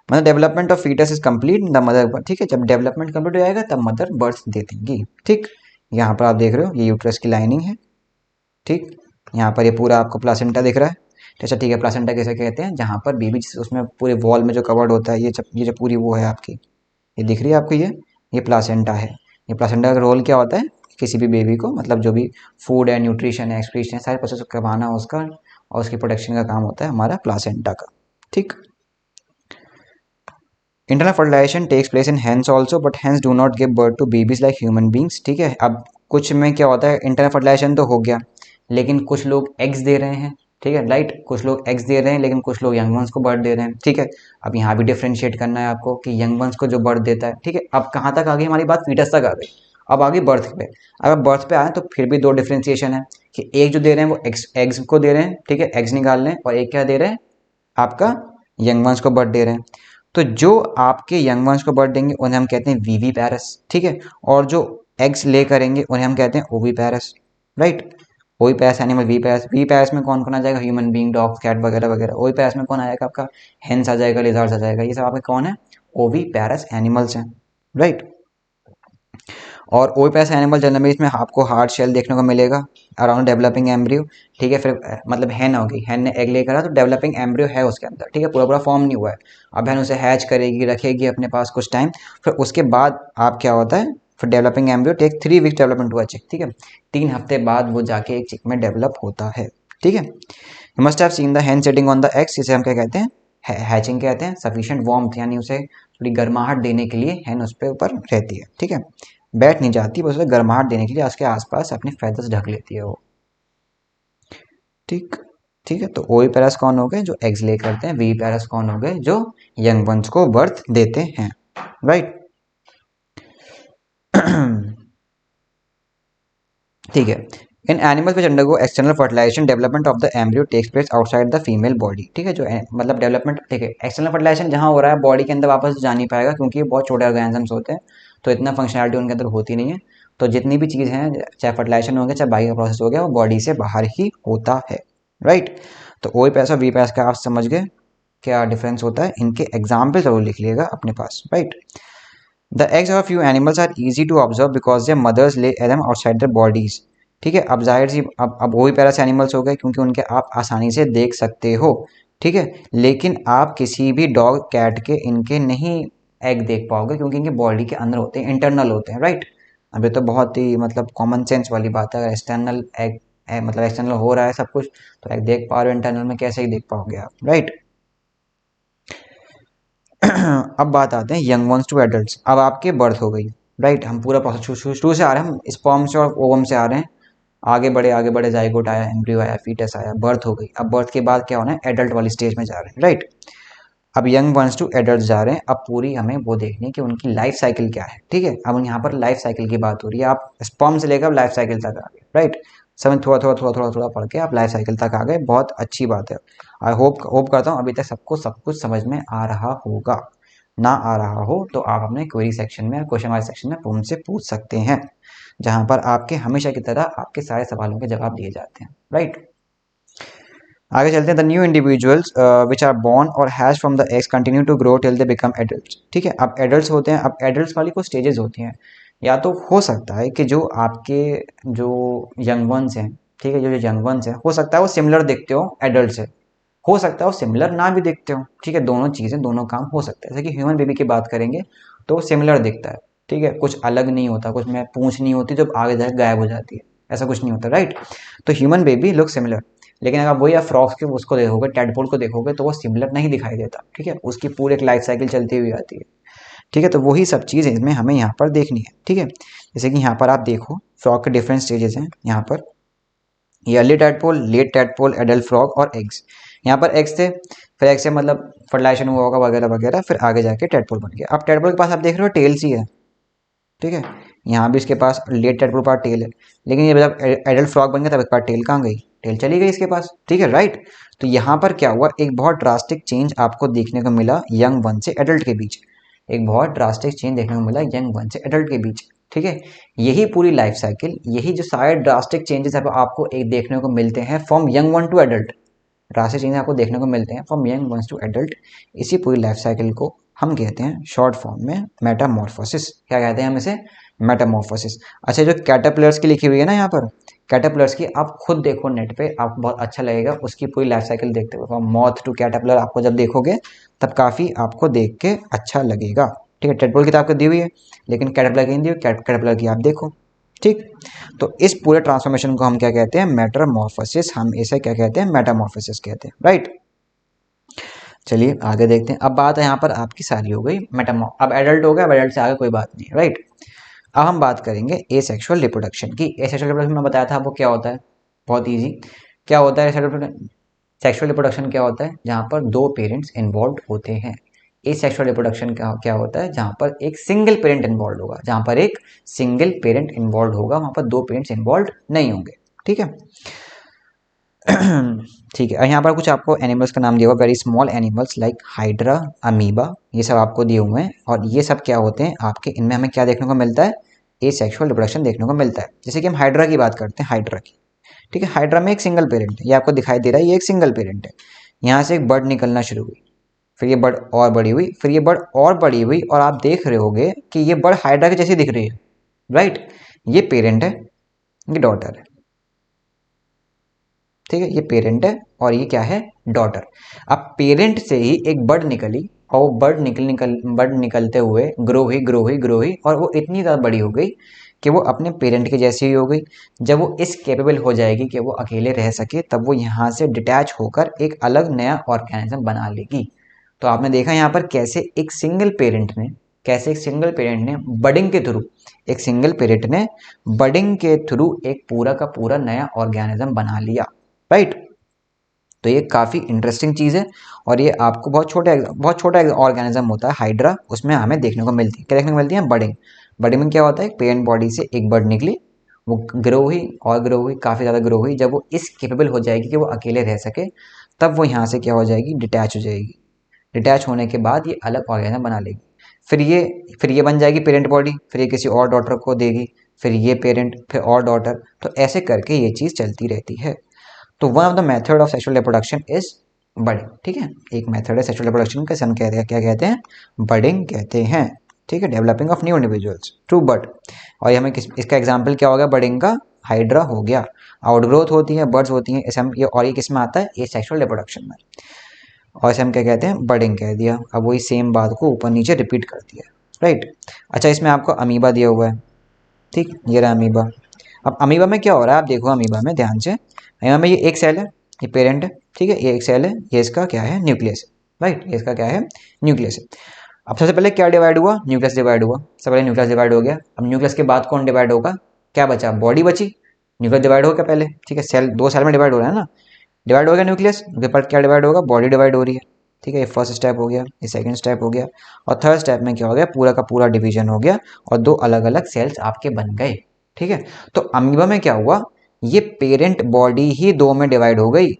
मतलब development of foetus is complete the mother birth. ठीक है, जब डेवलपमेंट कंप्लीट हो जाएगा तब मदर बर्थ दे देंगी। ठीक, यहाँ पर आप देख रहे हो ये यूट्रस की लाइनिंग है। ठीक, यहाँ पर ये पूरा आपको प्लासेंटा दिख रहा है। अच्छा ठीक है, प्लासेंटा कैसे कहते हैं, जहाँ पर बेबी उसमें पूरे वॉल में जो कवर्ड होता है, ये जो पूरी वो है आपकी, ये दिख रही है आपको, ये प्लासेंटा है। ये प्लासेंटा का रोल क्या होता है, किसी भी बेबी को मतलब जो भी फूड है, न्यूट्रिशन है, एक्सक्रीशन है, सारे प्रोसेस करवाना उसका, और उसकी प्रोटेक्शन का काम होता है हमारा प्लासेंटा का। ठीक, internal fertilisation takes place in hens also, but hens do not give birth to babies like human beings. ठीक है, अब कुछ में क्या होता है, इंटरनल फर्टिलाइजेशन तो हो गया, लेकिन कुछ लोग एग्स दे रहे हैं। ठीक है, राइट, कुछ लोग एग्स दे रहे हैं लेकिन कुछ लोग यंग वंस को बर्थ दे रहे हैं। ठीक है, अब यहाँ भी डिफ्रेंशिएट करना है आपको कि यंग वंस को जो बर्थ देता है। ठीक है, अब कहाँ तक आ गई हमारी बात, फीटस तक आ गई। अब आ गई बर्थ पे। अगर बर्थ पे आए तो फिर भी दो डिफ्रेंशिएशन है कि एक जो दे रहे हैं वो एग्स को दे रहे हैं। ठीक है, एग्स निकाल रहे हैं, और एक क्या दे रहे हैं, आपका यंग वंस को बर्थ दे रहे हैं। तो जो आपके यंग वंस को बर्थ देंगे उन्हें हम कहते हैं वीवी पैरस। ठीक है, और जो एग्स ले करेंगे उन्हें हम कहते हैं ओवी पैरस। राइट, ओवी पैरस एनिमल, वी पैरस में कौन कौन आ जाएगा, ह्यूमन बींग, डॉग, कैट वगैरह वगैरह। ओवी पैरस में कौन आ जाएगा आपका, हेंस आ जाएगा, लिजर्ड्स आ जाएगा, ये सब आपके कौन है, ओवी पैरस एनिमल्स हैं। राइट, और ओविपेरस एनिमल जनरली इसमें आपको हार्ड शेल देखने को मिलेगा अराउंड डेवलपिंग एम्ब्रियो। ठीक है, फिर मतलब हैन होगी, हैन ने एग लेकर तो डेवलपिंग एम्ब्रियो है उसके अंदर। ठीक है, पूरा पूरा फॉर्म नहीं हुआ है। अब हैन उसे हैच करेगी, रखेगी अपने पास कुछ टाइम, फिर उसके बाद आप क्या होता है, फिर developing embryo take 3 weeks development हुआ चिक। ठीक है, 3 हफ्ते बाद वो जाके एक चिक में डेवलप होता है। ठीक है, you must have seen the Hahn sitting on the eggs, इसे हम क्या कहते हैं, हैचिंग कहते हैं। सफिशिएंट वार्मथ यानी उसे थोड़ी गर्माहट देने के लिए हैन उस पर ऊपर रहती है। ठीक है, बैठ नहीं जाती, बस उसे गर्माहट देने के लिए उसके आसपास अपने फेदर्स ढक लेती है वो। ठीक, ठीक है, तो ओवी पैरस कौन हो गए, जो एग्स ले करते हैं। वी पैरस कौन हो गए, जो यंग वंस को बर्थ देते हैं। राइट ठीक है, in animals which undergo external fertilization development of the embryo takes place outside the female body. ठीक है, जो मतलब डेवलपमेंट, ठीक है, एक्सटर्नल फर्टिलाइजेशन जहाँ हो रहा है बॉडी के अंदर वापस जा नहीं पाएगा, क्योंकि ये बहुत छोटे ऑर्गेनिजम्स होते हैं, तो इतना फंक्शनैलिटी उनके अंदर होती नहीं है। तो जितनी भी चीज़ हैं, चाहे फर्टिलाइजेशन हो गया, चाहे बाई का प्रोसेस हो गया, वो बॉडी से बाहर ही होता है। राइट, तो ओ पैस और वी पैस का आप समझ गए क्या डिफरेंस होता है, इनके एग्जाम्पल जरूर लिख लिएगा अपने पास। Right, the eggs of few animals are easy to observe because their mothers lay them outside their bodies. ठीक है, अब जाहिर सी अब वही पैरास एनिमल्स हो गए, क्योंकि उनके आप आसानी से देख सकते हो। ठीक है, लेकिन आप किसी भी डॉग, कैट के इनके नहीं एग देख पाओगे, क्योंकि इनके बॉडी के अंदर होते हैं, इंटरनल होते हैं। राइट, अब ये तो बहुत ही मतलब कॉमन सेंस वाली बात है, एक्सटर्नल एग मतलब एक्सटर्नल हो रहा है सब कुछ, तो एग देख पा रहे हो, इंटरनल में कैसे ही देख पाओगे आप। राइट अब बात आते हैं यंग वंस टू एडल्ट्स। अब आपके बर्थ हो गई। राइट, हम पूरा प्रोसेस शुरू से आ रहे हैं, हम स्पर्म से और ओवम से आ रहे हैं, आगे बढ़े, जाइगोट आया, एम्ब्रियो आया, फीटस आया, बर्थ हो गई। अब बर्थ के बाद क्या होना है, एडल्ट वाली स्टेज में जा रहे हैं। राइट, अब यंग वंस टू एडल्ट जा रहे हैं। अब पूरी हमें वो देखनी है कि उनकी लाइफ साइकिल क्या है। ठीक है, अब यहाँ पर लाइफ साइकिल की बात हो रही है, आप स्पर्म से लेकर लाइफ साइकिल तक आ गए। राइट, सब थोड़ा पढ़ के आप लाइफ साइकिल तक आ गए, बहुत अच्छी बात है। आई होप करता हूँ अभी तक सबको सब कुछ समझ में आ रहा होगा। ना आ रहा हो तो आप अपने क्वेरी सेक्शन में, क्वेश्चन वाले सेक्शन में मुझसे पूछ सकते हैं, जहां पर आपके हमेशा की तरह आपके सारे सवालों के जवाब दिए जाते हैं। राइट, आगे चलते हैं। The new individuals which are born or hatch from the eggs continue to grow till they become adults. ठीक है, अब एडल्ट्स होते हैं। अब एडल्ट्स वाली कुछ स्टेजेस होती हैं, या तो हो सकता है कि जो आपके जो यंग वंस हैं, ठीक है, जो यंग वंस हैं, हो सकता है वो सिमिलर दिखते हो एडल्ट से, हो सकता है वो सिमिलर ना भी दिखते हो। ठीक है, दोनों चीज़ें, दोनों काम हो सकता है। जैसे कि ह्यूमन बेबी की बात करेंगे तो सिमिलर दिखता है। ठीक है, कुछ अलग नहीं होता, कुछ में पूंछ नहीं होती जो आगे जाके गायब हो जाती है, ऐसा कुछ नहीं होता। राइट, तो ह्यूमन बेबी लुक सिमिलर, लेकिन अगर वही आप फ्रॉक्स के उसको देखोगे, टेडपोल को देखोगे, तो वो सिमिलर नहीं दिखाई देता। ठीक है, उसकी पूरी एक लाइफ साइकिल चलती हुई आती है। ठीक है, तो वही सब चीज़ इसमें हमें यहाँ पर देखनी है। ठीक है, जैसे कि यहाँ पर आप देखो फ्रॉक के डिफरेंट स्टेजेस हैं यहाँ पर, early tadpole, late tadpole, adult frog और एग्स। यहाँ पर एग्स थे, फिर एग्स से मतलब फर्टिलाइजेशन हुआ होगा वगैरह वगैरह, फिर आगे जाके टैडपोल बन गया। अब टैडपोल के पास आप देख रहे हो टेल्स ही है। ठीक है। यहाँ भी इसके पास लेट टेडपोल पास टेल है, लेकिन ये जब एडल्ट फ्रॉग बन गया तब इसके पास टेल कहाँ गई, टेल चली गई इसके पास, ठीक है राइट। तो यहाँ पर क्या हुआ, एक बहुत ड्रास्टिक चेंज आपको देखने को मिला यंग वन से एडल्ट के बीच, एक बहुत ड्रास्टिक चेंज देखने को मिला यंग वन से एडल्ट के बीच, ठीक है। यही पूरी लाइफ साइकिल, यही जो सारे ड्रास्टिक चेंजेस आपको एक देखने को मिलते हैं from young one to adult, drastic changes आपको देखने को मिलते हैं from young ones to adult, इसी पूरी लाइफ साइकिल को हम कहते हैं शॉर्ट फॉर्म में मेटामॉर्फोसिस। क्या कहते हैं हम इसे, मेटामॉर्फोसिस। अच्छा, जो कैटरपिलर्स की लिखी हुई है ना यहाँ पर, कैटरपिलर्स की आप खुद देखो नेट पे, आपको बहुत अच्छा लगेगा उसकी पूरी लाइफ साइकिल देखते हुए, मॉथ टू कैटरपिलर आपको जब देखोगे तब काफ़ी आपको देख के अच्छा लगेगा, ठीक है। टेडपोल की तो आपको दी हुई है, लेकिन कैटरपिलर की नहीं दी हुई, कैटरपिलर की आप देखो, ठीक। तो इस पूरे ट्रांसफॉर्मेशन को हम क्या कहते हैं, मेटामॉर्फोसिस, हम इसे क्या कहते हैं, मेटामॉर्फोसिस कहते हैं, राइट। चलिए आगे देखते हैं। अब बात है यहाँ पर आपकी सारी हो गई अब एडल्ट हो गया, अब एडल्ट से आगे कोई बात नहीं है, राइट। अब हम बात करेंगे एसेक्सुअल रिप्रोडक्शन की। एसेक्सुअल रिप्रोडक्शन में बताया था आपको क्या होता है, बहुत ईजी। क्या होता है सेक्सुअल रिप्रोडक्शन? क्या होता है जहाँ पर दो पेरेंट्स इन्वॉल्व होते हैं। एसेक्सुअल रिप्रोडक्शन क्या होता है, जहाँ पर एक सिंगल पेरेंट इन्वॉल्व होगा, जहाँ पर एक सिंगल पेरेंट इन्वॉल्व होगा, वहाँ पर दो पेरेंट्स इन्वॉल्व नहीं होंगे, ठीक है। ठीक है, यहाँ पर कुछ आपको एनिमल्स का नाम दिया हुआ, very small animals like hydra, amoeba, ये सब आपको दिए हुए हैं। और ये सब क्या होते हैं आपके, इनमें हमें क्या देखने को मिलता है, एसेक्सुअल रिप्रोडक्शन देखने को मिलता है। जैसे कि हम हाइड्रा की बात करते हैं, हाइड्रा की, ठीक है। हाइड्रा में एक सिंगल पेरेंट है, ये आपको दिखाई दे रहा है, ये एक सिंगल पेरेंट है। यहाँ से एक बर्ड निकलना शुरू हुई, फिर ये बर्ड और बड़ी हुई, फिर ये बर्ड और बड़ी हुई, और आप देख रहे होगे कि ये बर्ड हाइड्रा के जैसी दिख रही है, राइट। ये पेरेंट है, ये डॉटर है, ठीक है। ये पेरेंट है और ये क्या है, डॉटर। अब पेरेंट से ही एक बर्ड निकली, और वो बर्ड निकलते हुए ग्रो हुई और वो इतनी ज़्यादा बड़ी हो गई कि वो अपने पेरेंट के जैसी ही हो गई। जब वो इस कैपेबल हो जाएगी कि वो अकेले रह सके, तब वो यहाँ से डिटैच होकर एक अलग नया ऑर्गेनिज्म बना लेगी। तो आपने देखा यहाँ पर कैसे एक सिंगल पेरेंट ने बडिंग के थ्रू, एक सिंगल पेरेंट ने बडिंग के थ्रू एक पूरा का पूरा नया ऑर्गेनिज्म बना लिया, राइट। तो ये काफ़ी इंटरेस्टिंग चीज़ है, और ये आपको बहुत छोटा ऑर्गेनिज्म होता है हाइड्रा, उसमें हमें देखने को मिलती है, क्या देखने को मिलती है, बडिंग। बडिंग में क्या होता है, पेरेंट बॉडी से एक बर्ड निकली, वो ग्रो हुई, काफ़ी ज़्यादा ग्रो हुई। जब वो इस केपेबल हो जाएगी कि वो अकेले रह सके, तब वो यहाँ से क्या हो जाएगी, डिटैच हो जाएगी। डिटैच होने के बाद ये अलग ऑर्गेनिज्म बना लेगी। फिर ये बन जाएगी पेरेंट बॉडी, फिर ये किसी और डॉटर को देगी, फिर ये पेरेंट, फिर और डॉटर, तो ऐसे करके ये चीज़ चलती रहती है। तो one of the method of sexual reproduction is budding, ठीक है। एक मेथड है सेक्सुअल रिप्रोडक्शन का, हम कहते हैं, क्या कहते हैं, बडिंग कहते हैं, ठीक है। Developing of new individuals through bird. और ये हमें इसका एग्जाम्पल क्या होगा, बडिंग का, हाइड्रा हो गया। आउटग्रोथ होती है, बर्ड्स होती हैं, इसे हम ये किस में आता है, ये सेक्सुअल रिप्रोडक्शन में, और इसे हम क्या कहते हैं, बडिंग कह दिया। अब वही सेम बात को ऊपर नीचे रिपीट कर दिया, राइट। अच्छा, इसमें आपको अमीबा दिया हुआ है, ठीक, ये रहा अमीबा। अब अमीबा में क्या हो रहा है, आप देखो अमीबा में ध्यान से, अमीबा में ये एक सेल है, ये पेरेंट है, ठीक है, ये एक सेल है, ये इसका क्या है, न्यूक्लियस है, राइट, ये इसका क्या है, न्यूक्लियस है। अब सबसे पहले क्या डिवाइड हुआ, न्यूक्लियस डिवाइड हुआ, सबसे पहले न्यूक्लियस डिवाइड हो गया। अब न्यूक्लियस के बाद कौन डिवाइड होगा, क्या बचा, बॉडी बची। न्यूक्लियस डिवाइड हो गया पहले, ठीक है, सेल दो सेल में डिवाइड हो रहा है ना, डिवाइड हो गया न्यूक्लियस, उसके बाद क्या डिवाइड होगा, बॉडी डिवाइड हो रही है, ठीक है। ये फर्स्ट स्टेप हो गया, ये सेकंड स्टेप हो गया, और थर्ड स्टेप में क्या हो गया, पूरा का पूरा डिवीजन हो गया, और दो अलग अलग सेल्स आपके बन गए, ठीक है। तो अमीबा में क्या हुआ, ये पेरेंट बॉडी ही दो में डिवाइड हो गई,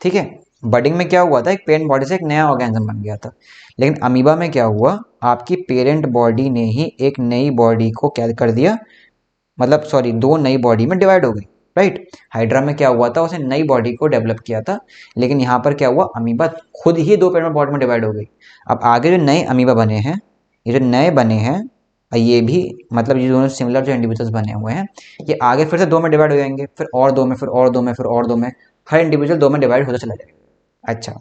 ठीक है। बडिंग में क्या हुआ था, एक पेरेंट बॉडी से एक नया ऑर्गेनिज्म बन गया था, लेकिन अमीबा में क्या हुआ, आपकी पेरेंट बॉडी ने ही एक नई बॉडी को क्या कर दिया, मतलब सॉरी, दो नई बॉडी में डिवाइड हो गई, राइट। हाइड्रा में क्या हुआ था, उसने नई बॉडी को डेवलप किया था, लेकिन यहाँ पर क्या हुआ, अमीबा खुद ही दो पेरेंट बॉडी में डिवाइड हो गई। अब आगे जो नए अमीबा बने हैं, ये जो नए बने हैं, ये भी मतलब ये दोनों सिमिलर जो इंडिविजुअल्स बने हुए हैं, ये आगे फिर से दो में डिवाइड हो जाएंगे, फिर और दो में, फिर और दो में, फिर और दो में, हर इंडिविजुअल दो में डिवाइड होता चला जाएगा। अच्छा,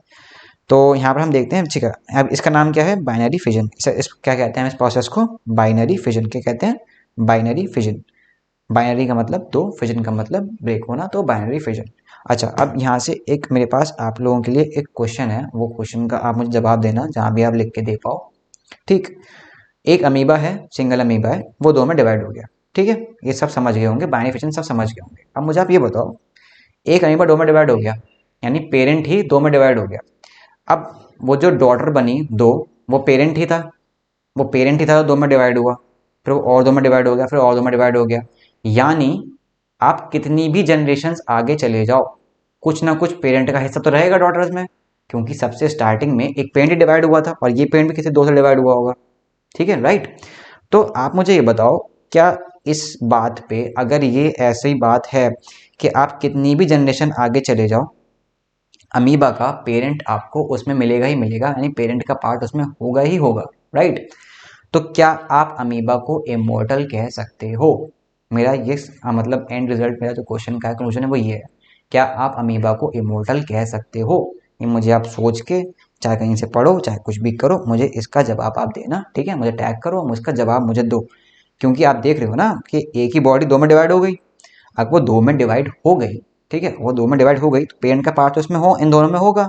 तो यहाँ पर हम देखते हैं, ठीक है। अब इसका नाम क्या है, बाइनरी फिजन। इस क्या कहते हैं, इस प्रोसेस को बाइनरी फिजन क्या कहते हैं, बाइनरी फिजन। बाइनरी का मतलब दो, फिजन का मतलब ब्रेक होना, तो बाइनरी फिजन। अच्छा, अब यहाँ से एक मेरे पास आप लोगों के लिए एक क्वेश्चन है, वो क्वेश्चन का आप मुझे जवाब देना जहाँ भी आप लिख के दे पाओ, ठीक। एक अमीबा है, सिंगल अमीबा है, वो दो में डिवाइड हो गया, ठीक है। ये सब समझ गए होंगे, बाइनरी फिजन सब समझ गए होंगे। अब मुझे आप ये बताओ, एक अमीबा दो में डिवाइड हो गया, यानी पेरेंट ही दो में डिवाइड हो गया। अब वो जो डॉटर बनी दो, वो पेरेंट ही था, वो पेरेंट ही था, तो दो में डिवाइड हुआ, फिर वो और 2 में डिवाइड हो गया, फिर और 2 में डिवाइड हो गया। यानी आप कितनी भी जनरेशन्स आगे चले जाओ, कुछ ना कुछ पेरेंट का हिस्सा तो रहेगा डॉटर्स में, क्योंकि सबसे स्टार्टिंग में एक पेरेंट ही डिवाइड हुआ था और ये पेरेंट भी किसी 2 से डिवाइड हुआ होगा। ठीक है, राइट। तो आप मुझे ये बताओ, क्या इस बात पे अगर ये ऐसी बात है कि आप कितनी भी जनरेशन आगे चले जाओ, अमीबा का पेरेंट आपको उसमें मिलेगा ही मिलेगा, यानी पेरेंट का पार्ट उसमें होगा ही होगा, राइट। तो क्या आप अमीबा को इमोर्टल कह सकते हो? मेरा ये मतलब एंड रिजल्ट, मेरा जो क्वेश्चन का कंक्लूजन है वो ये है, क्या आप अमीबा को इमोर्टल कह सकते हो? ये मुझे आप सोच के, चाहे कहीं से पढ़ो चाहे कुछ भी करो, मुझे इसका जवाब आप देना, ठीक है। मुझे टैग करो, मुझे इसका जवाब मुझे दो, क्योंकि आप देख रहे हो ना कि एक ही बॉडी 2 में डिवाइड हो गई। अब वो 2 में डिवाइड हो गई, ठीक है, वो 2 में डिवाइड हो गई, तो पेरेंट का पार्ट तो इसमें हो इन दोनों में होगा।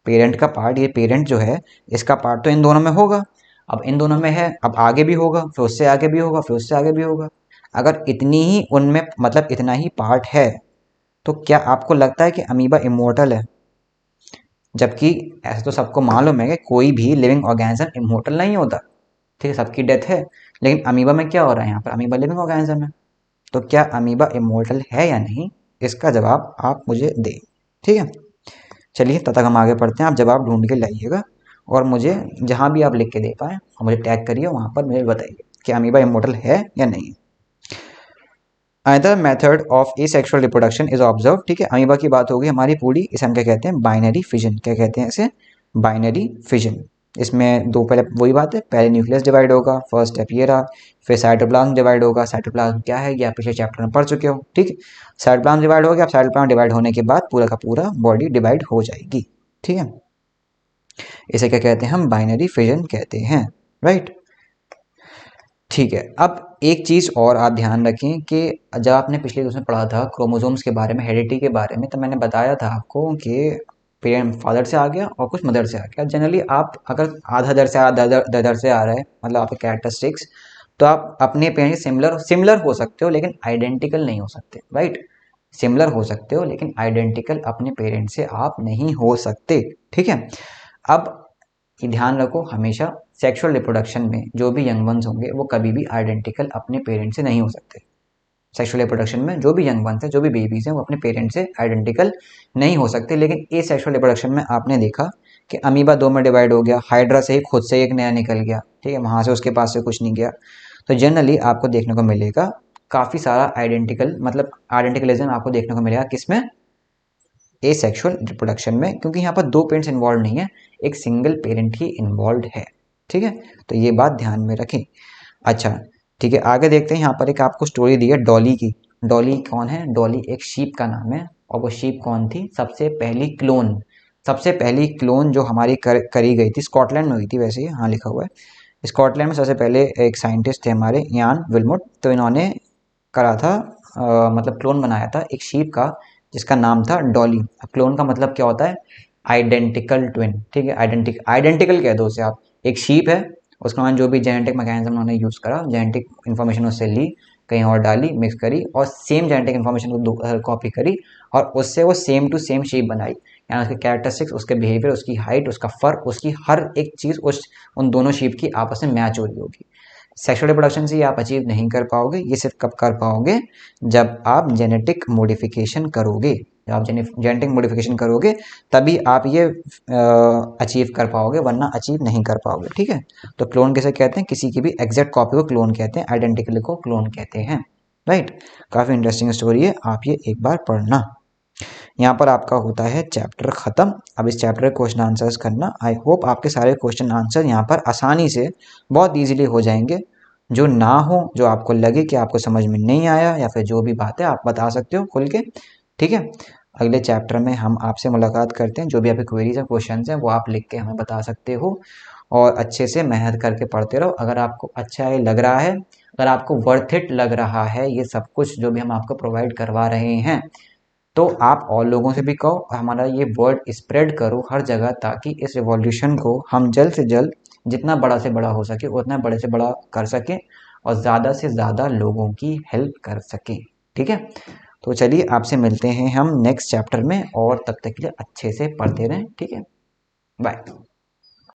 पेरेंट का पार्ट, ये पेरेंट जो है इसका पार्ट तो इन दोनों में होगा। अब इन दोनों में है, अब आगे भी होगा, फिर उससे आगे भी होगा, फिर उससे आगे भी होगा। अगर इतनी ही उनमें मतलब इतना ही पार्ट है, तो क्या आपको लगता है कि अमीबा इमोर्टल है? जबकि ऐसा तो सबको मालूम है कि कोई भी लिविंग ऑर्गेनिज्म इमोर्टल नहीं होता, ठीक है, सबकी डेथ है। लेकिन अमीबा में क्या हो रहा है, यहाँ पर अमीबा लिविंग ऑर्गेनिज्म है। तो क्या अमीबा इमोर्टल है या नहीं, इसका जवाब आप मुझे दें, ठीक है। चलिए तब तक हम आगे पढ़ते हैं, आप जवाब ढूंढ के लाइएगा और मुझे जहाँ भी आप लिख के दे पाएँ और मुझे टैग करिए, वहाँ पर मुझे बताइए कि अमीबा इमोर्टल है या नहीं। Another method of asexual reproduction is observe, ठीक है, अमीबा की बात होगी हमारी पूरी, इसे हम क्या कहते हैं, बाइनरी फिजन, क्या कहते हैं इसे, बाइनरी फिजन। इसमें दो, पहले वही बात है, पहले न्यूक्लियस डिवाइड होगा, फर्स्ट स्टेप ये रहा, फिर साइटोप्लाज्म डिवाइड होगा। साइटोप्लाज्म क्या है, ये आप पिछले चैप्टर में पढ़ चुके हो, ठीक। साइटोप्लाज्म डिवाइड हो गया, अब साइटोप्लाज्म डिवाइड होने के बाद पूरा का पूरा बॉडी डिवाइड हो जाएगी, ठीक है। इसे क्या कहते हैं, हम बाइनरी फिजन कहते हैं, राइट। ठीक है, अब एक चीज़ और आप ध्यान रखें कि जब आपने पिछले उसमें पढ़ा था क्रोमोसोम्स के बारे में, हेरिडिटी के बारे में, तो मैंने बताया था आपको कि पेरेंट फादर से आ गया और कुछ मदर से आ गया। जनरली आप अगर आधा दर से आधा दर से आ रहा है, मतलब आपके कैरेक्टरिस्टिक्स, तो आप अपने पेरेंट सिमिलर सिमिलर हो सकते हो लेकिन आइडेंटिकल नहीं हो सकते, राइट। सिमिलर हो सकते हो लेकिन आइडेंटिकल अपने पेरेंट से आप नहीं हो सकते, ठीक है। अब ये ध्यान रखो, हमेशा सेक्सुअल रिप्रोडक्शन में जो भी यंग वंस होंगे वो कभी भी आइडेंटिकल अपने पेरेंट से नहीं हो सकते। सेक्सुअल रिप्रोडक्शन में जो भी यंग वंस है, जो भी बेबीज हैं, वो अपने पेरेंट से आइडेंटिकल नहीं हो सकते। लेकिन ए सेक्सुअल रिप्रोडक्शन में आपने देखा कि अमीबा 2 में डिवाइड हो गया, हाइड्रा से ही खुद से एक नया निकल गया, ठीक है, वहाँ से उसके पास से कुछ नहीं गया। तो जनरली आपको देखने को मिलेगा काफ़ी सारा आइडेंटिकल, मतलब आइडेंटिकलिज्म आपको देखने को मिलेगा किसमें, ए सेक्सुअल रिप्रोडक्शन में, क्योंकि यहाँ पर 2 पेरेंट्स इन्वॉल्व नहीं है, एक सिंगल पेरेंट ही इन्वॉल्व है, ठीक है। तो ये बात ध्यान में रखें। अच्छा, ठीक है, आगे देखते हैं। यहाँ पर एक आपको स्टोरी दी है डॉली की। डॉली कौन है, डॉली एक शीप का नाम है, और वो शीप कौन थी, सबसे पहली क्लोन, सबसे पहली क्लोन जो हमारी करी गई थी, स्कॉटलैंड में हुई थी वैसे, हाँ लिखा हुआ है स्कॉटलैंड में। सबसे पहले एक साइंटिस्ट थे हमारे यान विल्मोट, तो इन्होंने करा था, मतलब क्लोन बनाया था एक शीप का जिसका नाम था डॉली। अब क्लोन का मतलब क्या होता है, आइडेंटिकल ट्विन, ठीक है, आइडेंटिकल कह दो उसे आप। एक शीप है, उसका उन्होंने जो भी जेनेटिक मैकेनिज्म उन्होंने यूज़ करा, जेनेटिक इन्फॉर्मेशन उससे ली, कहीं और डाली, मिक्स करी, और सेम जेनेटिक इन्फॉर्मेशन को कॉपी करी, और उससे वो सेम टू सेम शीप बनाई। यानी उसके कैरेक्टरिस्टिक्स, उसके बिहेवियर, उसकी हाइट, उसका फर, उसकी हर एक चीज़ उन दोनों शीप की आपस में मैच हो रही होगी। सेक्सुअल रिप्रोडक्शन से ये आप अचीव नहीं कर पाओगे, ये सिर्फ कब कर पाओगे, जब आप जेनेटिक मॉडिफिकेशन करोगे। जब आप जेनेटिक मॉडिफिकेशन करोगे तभी आप ये अचीव कर पाओगे, वरना अचीव नहीं कर पाओगे, ठीक है। तो क्लोन किसे कहते हैं, किसी की भी एग्जैक्ट कॉपी को क्लोन कहते हैं, आइडेंटिकल को क्लोन कहते हैं, राइट। काफ़ी इंटरेस्टिंग स्टोरी है, आप ये एक बार पढ़ना। यहाँ पर आपका होता है चैप्टर ख़त्म। अब इस चैप्टर के क्वेश्चन आंसर्स करना। आई होप आपके सारे क्वेश्चन आंसर यहाँ पर आसानी से, बहुत इजीली हो जाएंगे। जो ना हो, जो आपको लगे कि आपको समझ में नहीं आया, या फिर जो भी बात है आप बता सकते हो खुल के, ठीक है। अगले चैप्टर में हम आपसे मुलाकात करते हैं। जो भी आपकी क्वेरीज हैं, क्वेश्चन हैं, वो आप लिख के हमें बता सकते हो, और अच्छे से मेहनत करके पढ़ते रहो। अगर आपको अच्छा ये लग रहा है, अगर आपको वर्थ इट लग रहा है ये सब कुछ जो भी हम आपको प्रोवाइड करवा रहे हैं, तो आप और लोगों से भी कहो, हमारा ये वर्ड स्प्रेड करो हर जगह, ताकि इस रिवॉल्यूशन को हम जल्द से जल्द, जितना बड़ा से बड़ा हो सके उतना बड़े से बड़ा कर सकें, और ज़्यादा से ज़्यादा लोगों की हेल्प कर सकें, ठीक है। तो चलिए आपसे मिलते हैं हम नेक्स्ट चैप्टर में, और तब तक के लिए अच्छे से पढ़ते रहें, ठीक है। बाय।